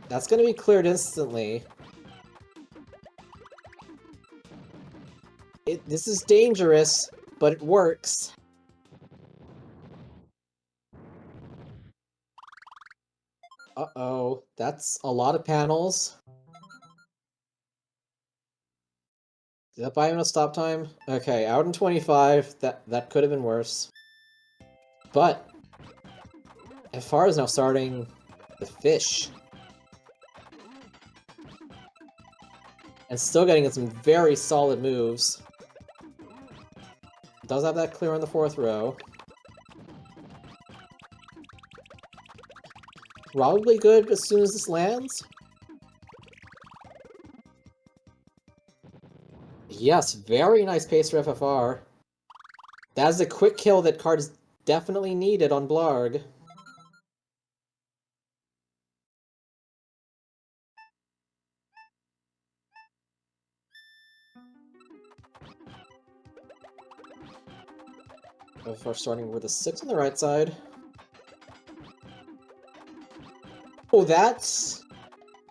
that's going to be cleared instantly. This is dangerous, but it works. Uh-oh, that's a lot of panels. Did that buy him a stop time? Okay, out in 25, that could have been worse. But FFR is now starting the fish. And still getting some very solid moves. Does have that clear on the 4th row. Probably good as soon as this lands. Yes, very nice pace for FFR. That's a quick kill that Cards definitely needed on Blarg. FFR starting with a 6 on the right side. Oh, that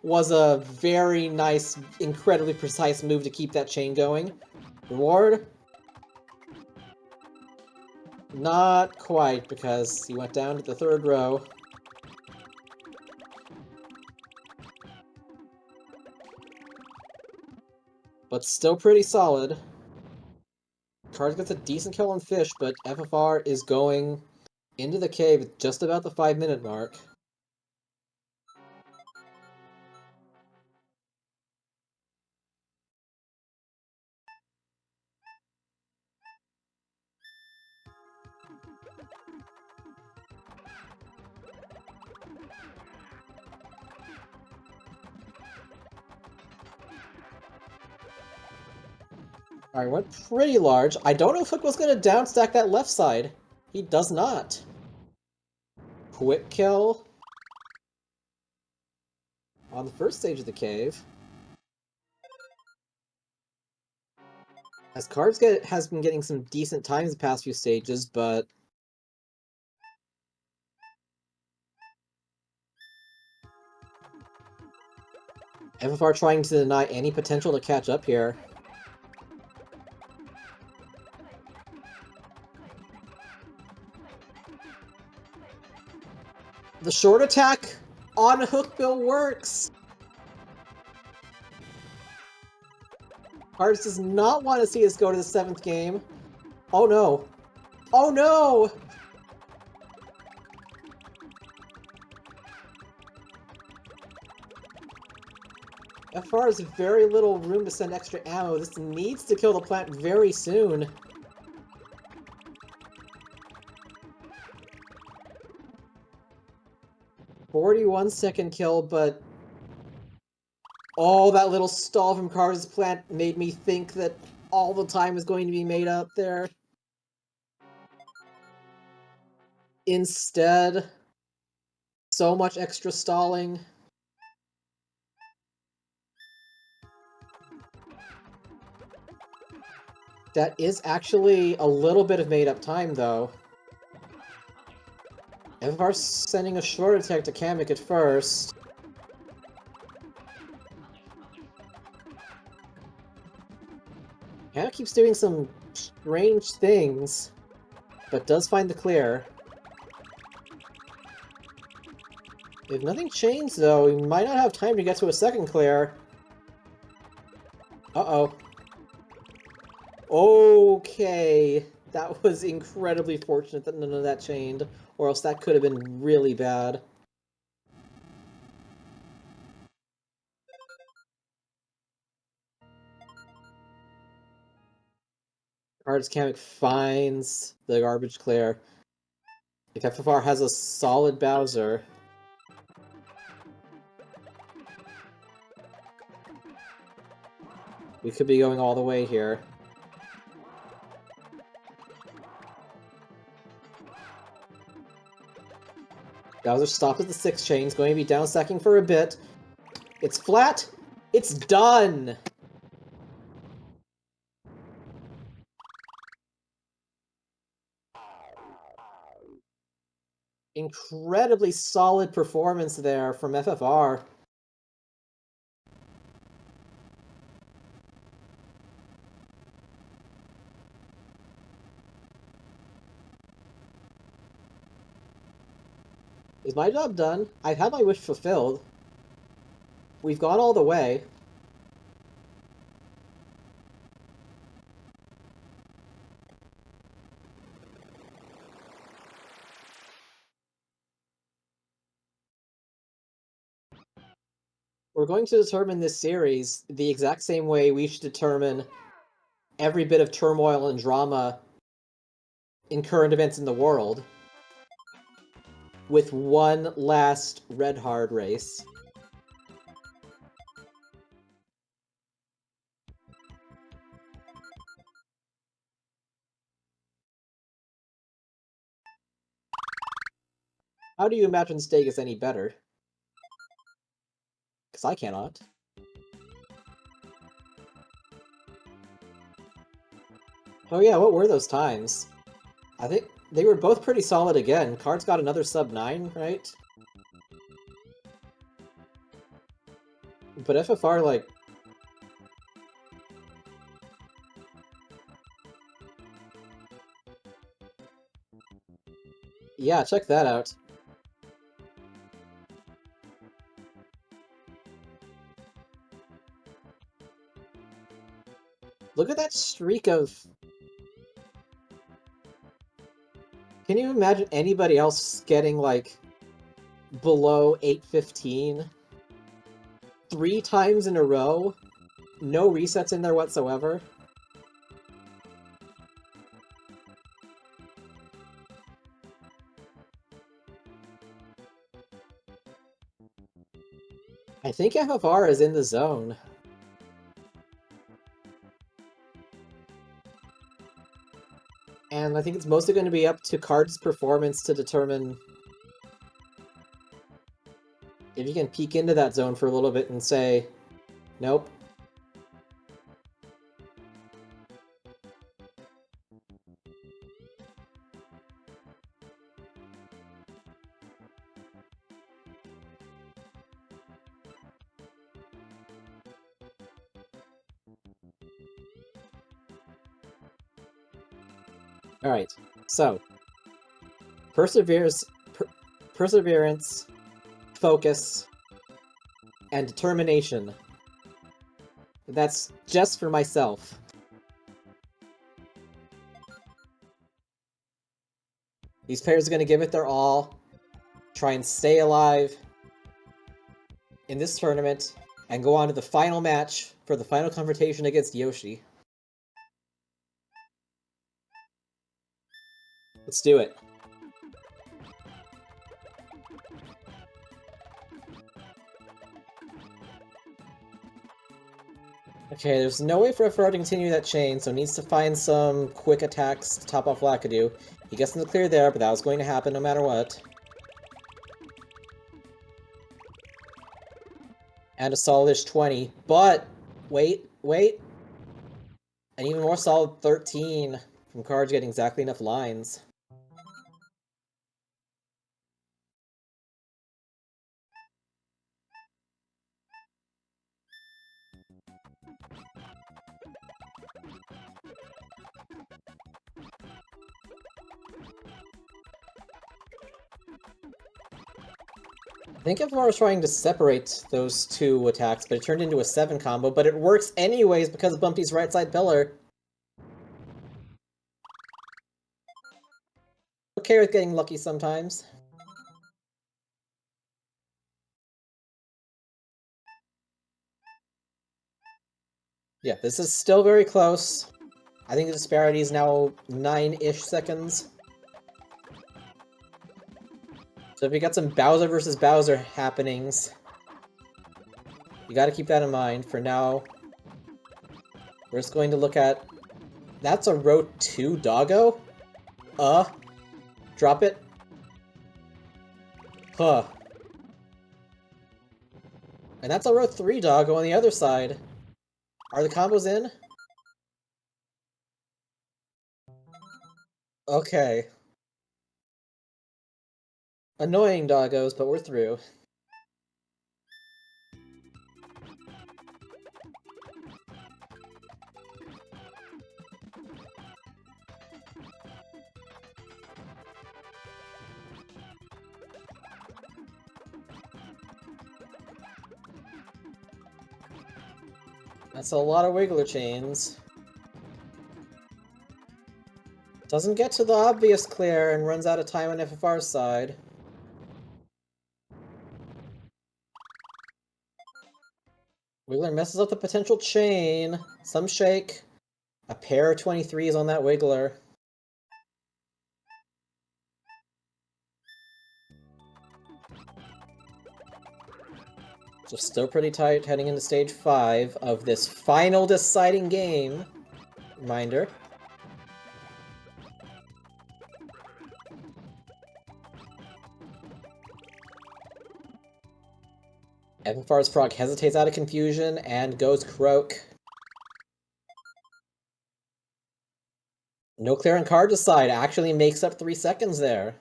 was a very nice, incredibly precise move to keep that chain going. Reward? Not quite, because he went down to the 3rd row. But still pretty solid. Cards gets a decent kill on Fish, but FFR is going into the cave at just about the 5-minute mark. Alright, went pretty large. I don't know if Hook was going to downstack that left side. He does not. Quick kill on the first stage of the cave. As Cards has been getting some decent times the past few stages, but FFR trying to deny any potential to catch up here. The short attack on Hookbill works! Cards does not want to see us go to the 7th game. Oh no. Oh no! FR has very little room to send extra ammo. This needs to kill the plant very soon. "41-second kill, but oh, that little stall from Cards' plant made me think that all the time is going to be made up there. Instead, so much extra stalling. That is actually a little bit of made-up time, though. FFR sending a short attack to Kamek at first. Kamek keeps doing some strange things, but does find the clear. If nothing changed, though, we might not have time to get to a second clear. Uh-oh. Okay. That was incredibly fortunate that none of that chained, or else that could have been really bad. Cards Kamek finds the garbage clear. If FFR has a solid Bowser, we could be going all the way here. Bowser stopped at the 6 chain. He's going to be downstacking for a bit. It's flat! It's done! Incredibly solid performance there from FFR. Is my job done? I've had my wish fulfilled. We've gone all the way. We're going to determine this series the exact same way we should determine every bit of turmoil and drama in current events in the world, with one last red hard race. How do you imagine Steg is any better? Because I cannot. Oh yeah, what were those times? I think they were both pretty solid again. Cards got another sub 9, right? But FFR, like... Yeah, check that out. Look at that streak of... Can you imagine anybody else getting, like, below 815 3 times in a row? No resets in there whatsoever? I think FFR is in the zone. And I think it's mostly going to be up to Card's performance to determine if you can peek into that zone for a little bit and say, nope. Alright, so perseverance, focus, and determination. That's just for myself. These players are going to give it their all, try and stay alive in this tournament, and go on to the final match for the final confrontation against Yoshi. Let's do it. Okay, there's no way for FFR to continue that chain, so it needs to find some quick attacks to top off Lakitu. He gets in the clear there, but that was going to happen no matter what. And a solidish 20, but wait. An even more solid 13 from Cards getting exactly enough lines. I think FFR was trying to separate those two attacks, but it turned into a 7 combo, but it works anyways because of Bumpy's right side pillar. Okay with getting lucky sometimes. Yeah, this is still very close. I think the disparity is now 9-ish seconds. So if we got some Bowser versus Bowser happenings, you gotta keep that in mind. For now, we're just going to look at... That's a row 2 doggo? Drop it. Huh. And that's a row 3 doggo on the other side. Are the combos in? Okay. Annoying doggos, but we're through. That's a lot of Wiggler chains. Doesn't get to the obvious clear and runs out of time on FFR's side. Wiggler messes up the potential chain. Some shake. A pair of 23s on that Wiggler. So still pretty tight heading into stage 5 of this final deciding game. Reminder. FFR's Frog hesitates out of confusion and goes Croak. No clear on card decide, actually makes up 3 seconds there.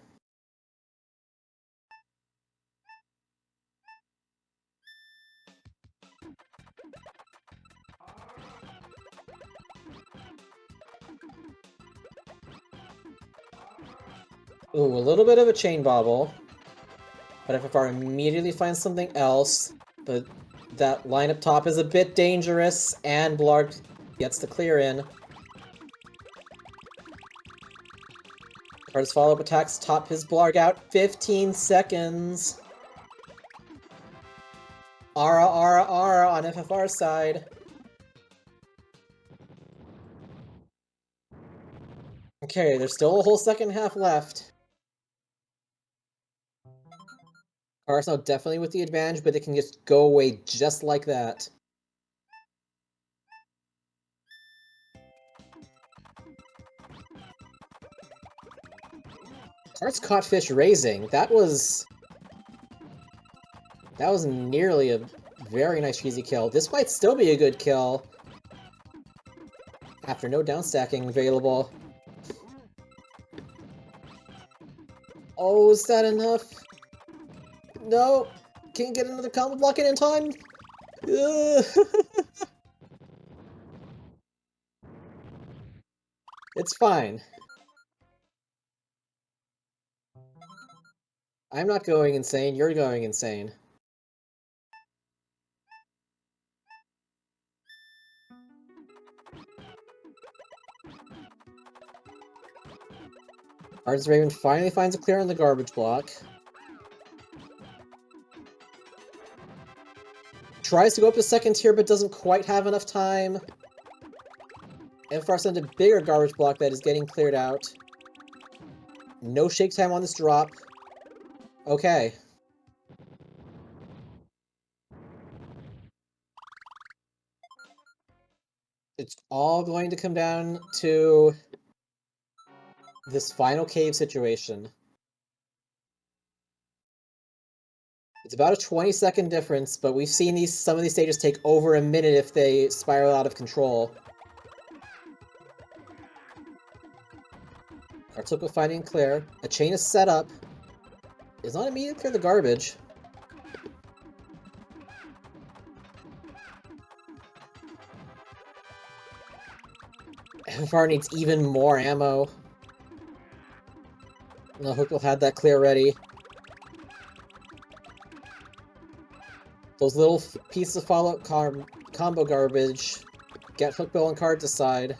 Ooh, a little bit of a chain bobble. But FFR immediately finds something else. But that line up top is a bit dangerous, and Blarg gets the clear in. Card's follow-up attacks top his Blarg out 15 seconds. Ara on FFR's side. Okay, there's still a whole second half left. Arsenal definitely with the advantage, but it can just go away just like that. Cards caught fish raising. That was nearly a very nice cheesy kill. This might still be a good kill. After no downstacking available. Oh, is that enough? No! Can't get another combo block in time! It's fine. I'm not going insane, you're going insane. Cards Raven finally finds a clear on the garbage block. Tries to go up to second tier, but doesn't quite have enough time. FFR sends a bigger garbage block that is getting cleared out. No shake time on this drop. Okay. It's all going to come down to this final cave situation. It's about a 20-second difference, but we've seen some of these stages take over a minute if they spiral out of control. Kartuka finding clear. A chain is set up. It's not immediate clear the garbage. FFR needs even more ammo. No, Hookbill had that clear ready. Those little pieces of follow-up combo garbage get Hookbill and card to side.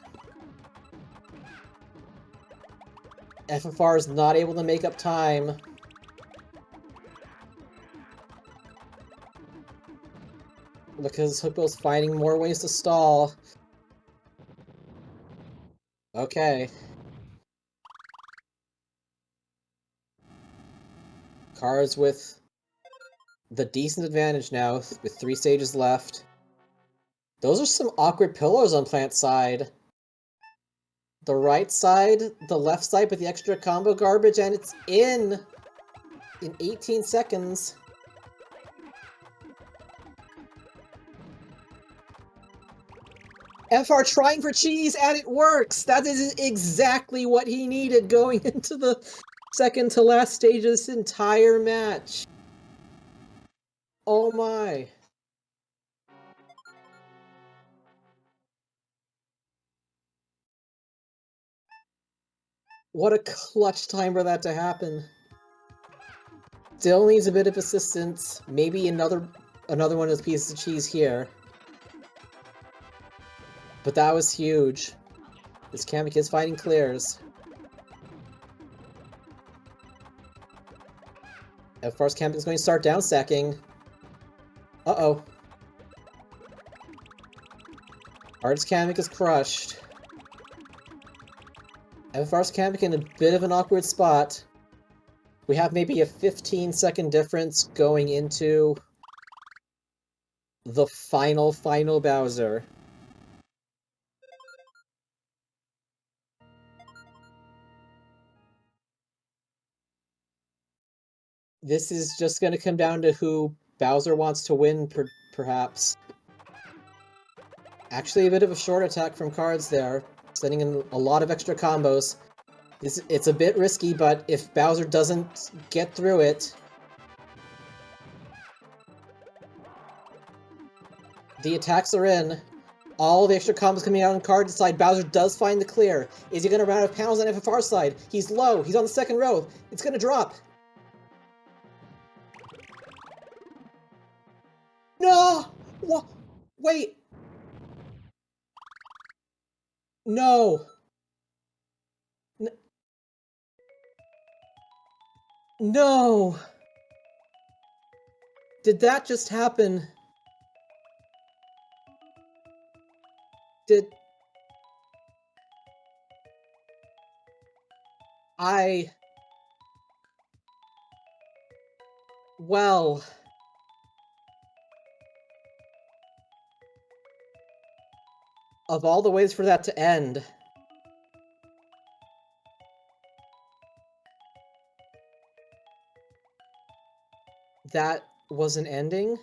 FFR is not able to make up time. Because Hookbill's finding more ways to stall. Okay. Cards with the decent advantage now, with 3 stages left. Those are some awkward pillars on Plant's side. The right side, the left side, but the extra combo garbage, and it's in 18 seconds. FR trying for cheese, and it works! That is exactly what he needed going into the second to last stage of this entire match. Oh my. What a clutch time for that to happen. Still needs a bit of assistance. Maybe another one of those pieces of cheese here. But that was huge. This Kamek is fighting clears. FFR's Kamek is going to start downstacking. Uh-oh. Cards Kamek is crushed. FFR's Kamek in a bit of an awkward spot. We have maybe a 15-second difference going into the final Bowser. This is just going to come down to who Bowser wants to win, perhaps. Actually, a bit of a short attack from Cards there, sending in a lot of extra combos. It's a bit risky, but if Bowser doesn't get through it... The attacks are in. All the extra combos coming out on Card's side. Bowser does find the clear. Is he going to run out of panels on FFR's side? He's low. He's on the second row. It's going to drop. No! Wait! No! No! Did that just happen? Well... Of all the ways for that to end... That was an ending?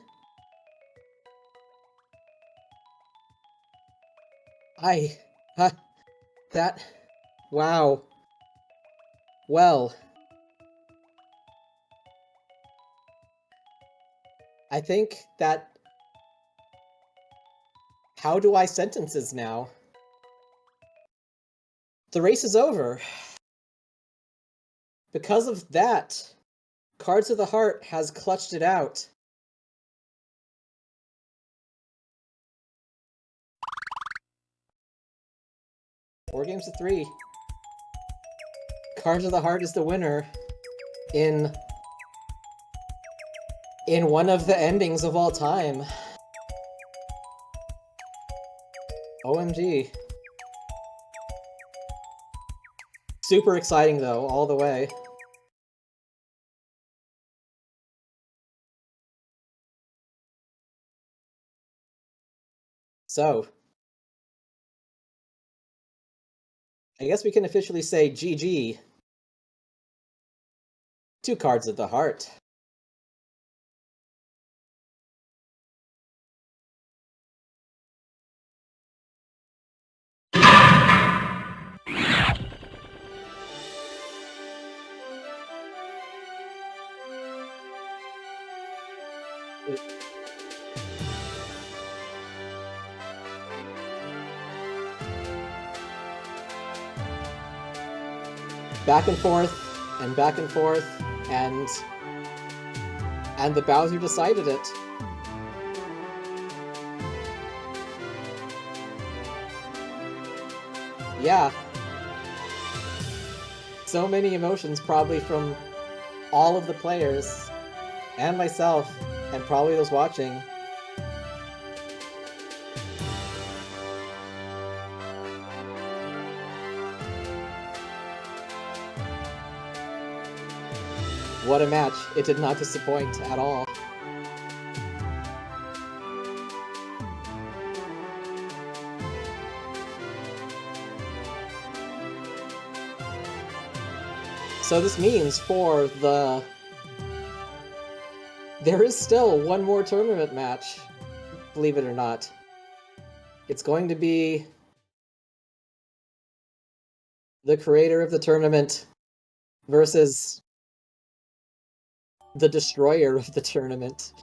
Wow. Well... I think that... How do I sentences now? The race is over. Because of that, Cards of the Heart has clutched it out. Four games to 3. Cards of the Heart is the winner in one of the endings of all time. OMG. Super exciting though, all the way. So, I guess we can officially say GG to Cards of the Heart. Back and forth, and the Bowser decided it. Yeah. So many emotions probably from all of the players, and myself, and probably those watching. What a match. It did not disappoint at all. So this means for the... There is still one more tournament match, believe it or not. It's going to be the creator of the tournament versus the destroyer of the tournament.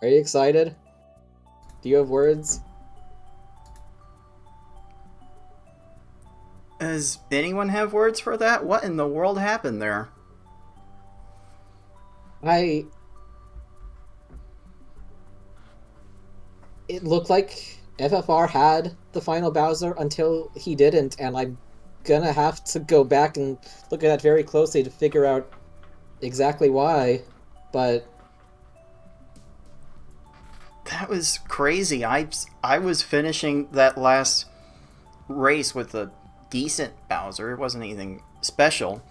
Are you excited? Do you have words?
Does anyone have words for that? What in the world happened there?
It looked like FFR had the final Bowser until he didn't, and I'm gonna have to go back and look at that very closely to figure out exactly why, but...
that was crazy. I was finishing that last race with a decent Bowser. It wasn't anything special,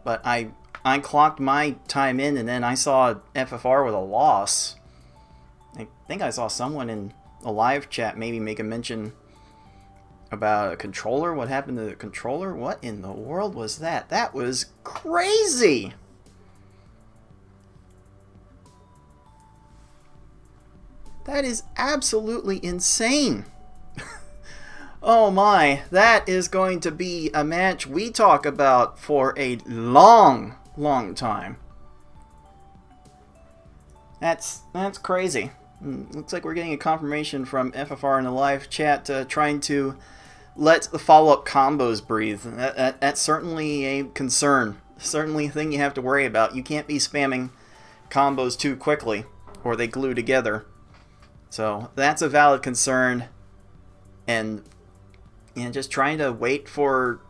but I clocked my time in, and then I saw FFR with a loss. I think I saw someone in a live chat maybe make a mention about a controller. What happened to the controller? What in the world was that? That was crazy! That is absolutely insane. Oh my, that is going to be a match we talk about for a long time. That's crazy. Looks like we're getting a confirmation from FFR in the live chat trying to let the follow-up combos breathe. That's certainly a concern. Certainly a thing you have to worry about. You can't be spamming combos too quickly, or they glue together. So that's a valid concern. And just trying to wait for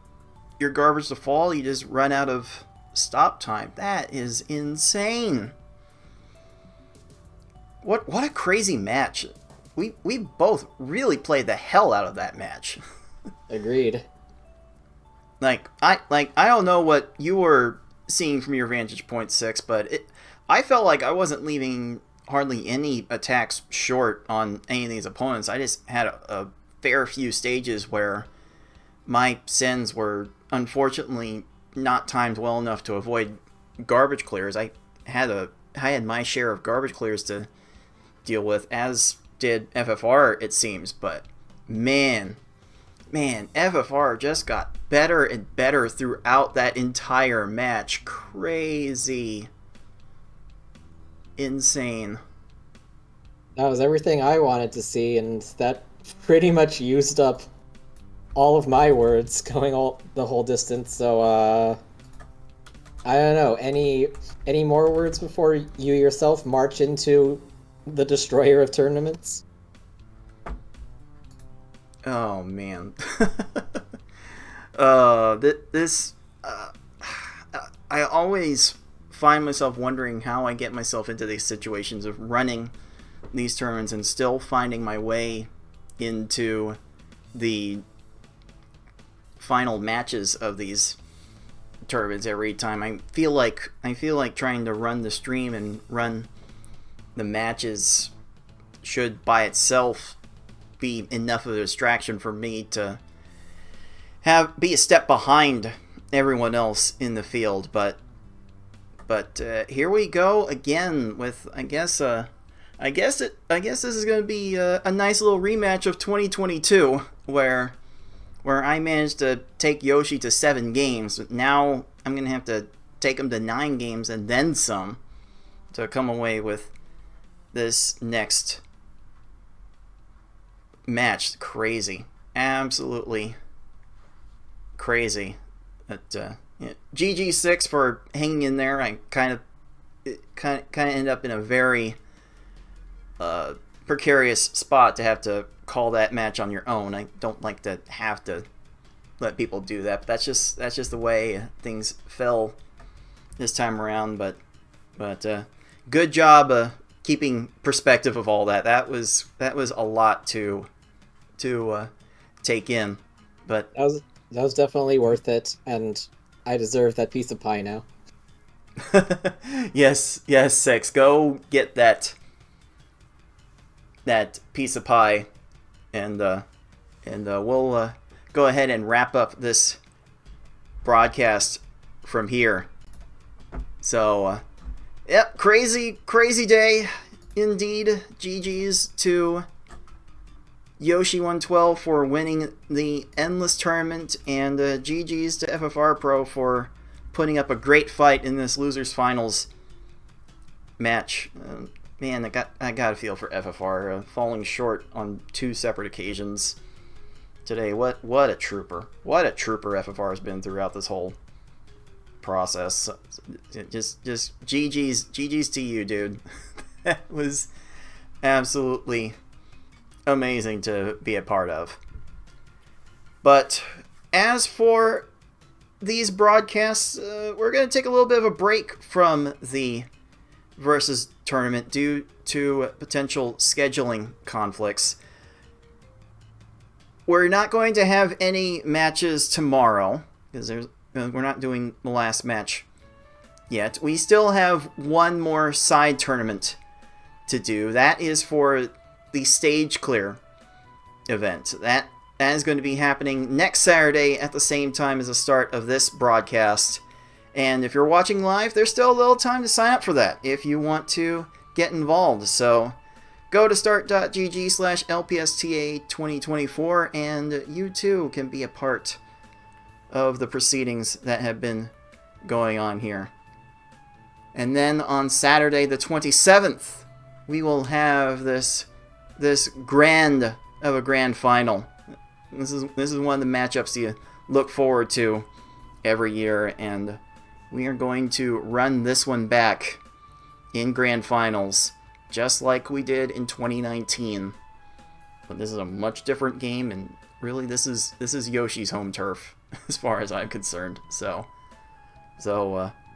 your garbage to fall, you just run out of stop time. That is insane. What a crazy match. We both really played the hell out of that match.
Agreed.
I don't know what you were seeing from your vantage point, 6, but I felt like I wasn't leaving hardly any attacks short on any of these opponents. I just had a fair few stages where my sends were unfortunately not timed well enough to avoid garbage clears. I had my share of garbage clears to deal with, as did FFR, it seems, but man, FFR just got better and better throughout that entire match. Crazy. Insane.
That was everything I wanted to see, and that pretty much used up all of my words going the whole distance, so I don't know. Any more words before you yourself march into the destroyer of tournaments?
Oh man. I always find myself wondering how I get myself into these situations of running these tournaments and still finding my way into the final matches of these tournaments every time. I feel like trying to run the stream and run the matches should by itself be enough of a distraction for me to be a step behind everyone else in the field, but here we go again with I guess this is going to be a nice little rematch of 2022 where I managed to take Yoshi to 7 games. Now I'm going to have to take him to 9 games and then some to come away with this next match. Crazy. Absolutely crazy. But GG6 for hanging in there. I kind of ended up in a very precarious spot to have to call that match on your own. I don't like to have to let people do that, but that's just the way things fell this time around. But good job keeping perspective of all that. That was a lot to take in. But
that was definitely worth it, and I deserve that piece of pie now.
yes, 6. Go get that piece of pie, and we'll go ahead and wrap up this broadcast from here. So, yep, crazy day indeed. GG's to Yoshi112 for winning the Endless Tournament, and GG's to FFR Pro for putting up a great fight in this Losers Finals match. Man, I got a feel for FFR, falling short on 2 separate occasions today. What a trooper. What a trooper FFR has been throughout this whole process. Just GG's to you, dude. That was absolutely amazing to be a part of. But as for these broadcasts, we're going to take a little bit of a break from the Versus tournament due to potential scheduling conflicts. We're not going to have any matches tomorrow because we're not doing the last match yet. We still have one more side tournament to do. That is for the stage clear event. That is going to be happening next Saturday at the same time as the start of this broadcast. And if you're watching live, there's still a little time to sign up for that if you want to get involved. So go to start.gg/LPSTA2024 and you too can be a part of the proceedings that have been going on here. And then on Saturday the 27th, we will have this grand final. This is one of the matchups you look forward to every year, and we are going to run this one back in grand finals, just like we did in 2019. But this is a much different game, and really this is Yoshi's home turf as far as I'm concerned. So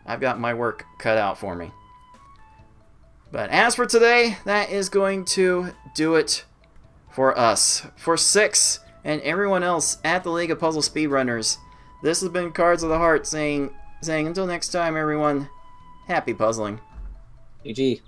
I've got my work cut out for me. But as for today, that is going to do it for us. For Six and everyone else at the League of Puzzle Speedrunners, this has been Cards of the Heart saying until next time, everyone, happy puzzling.
GG.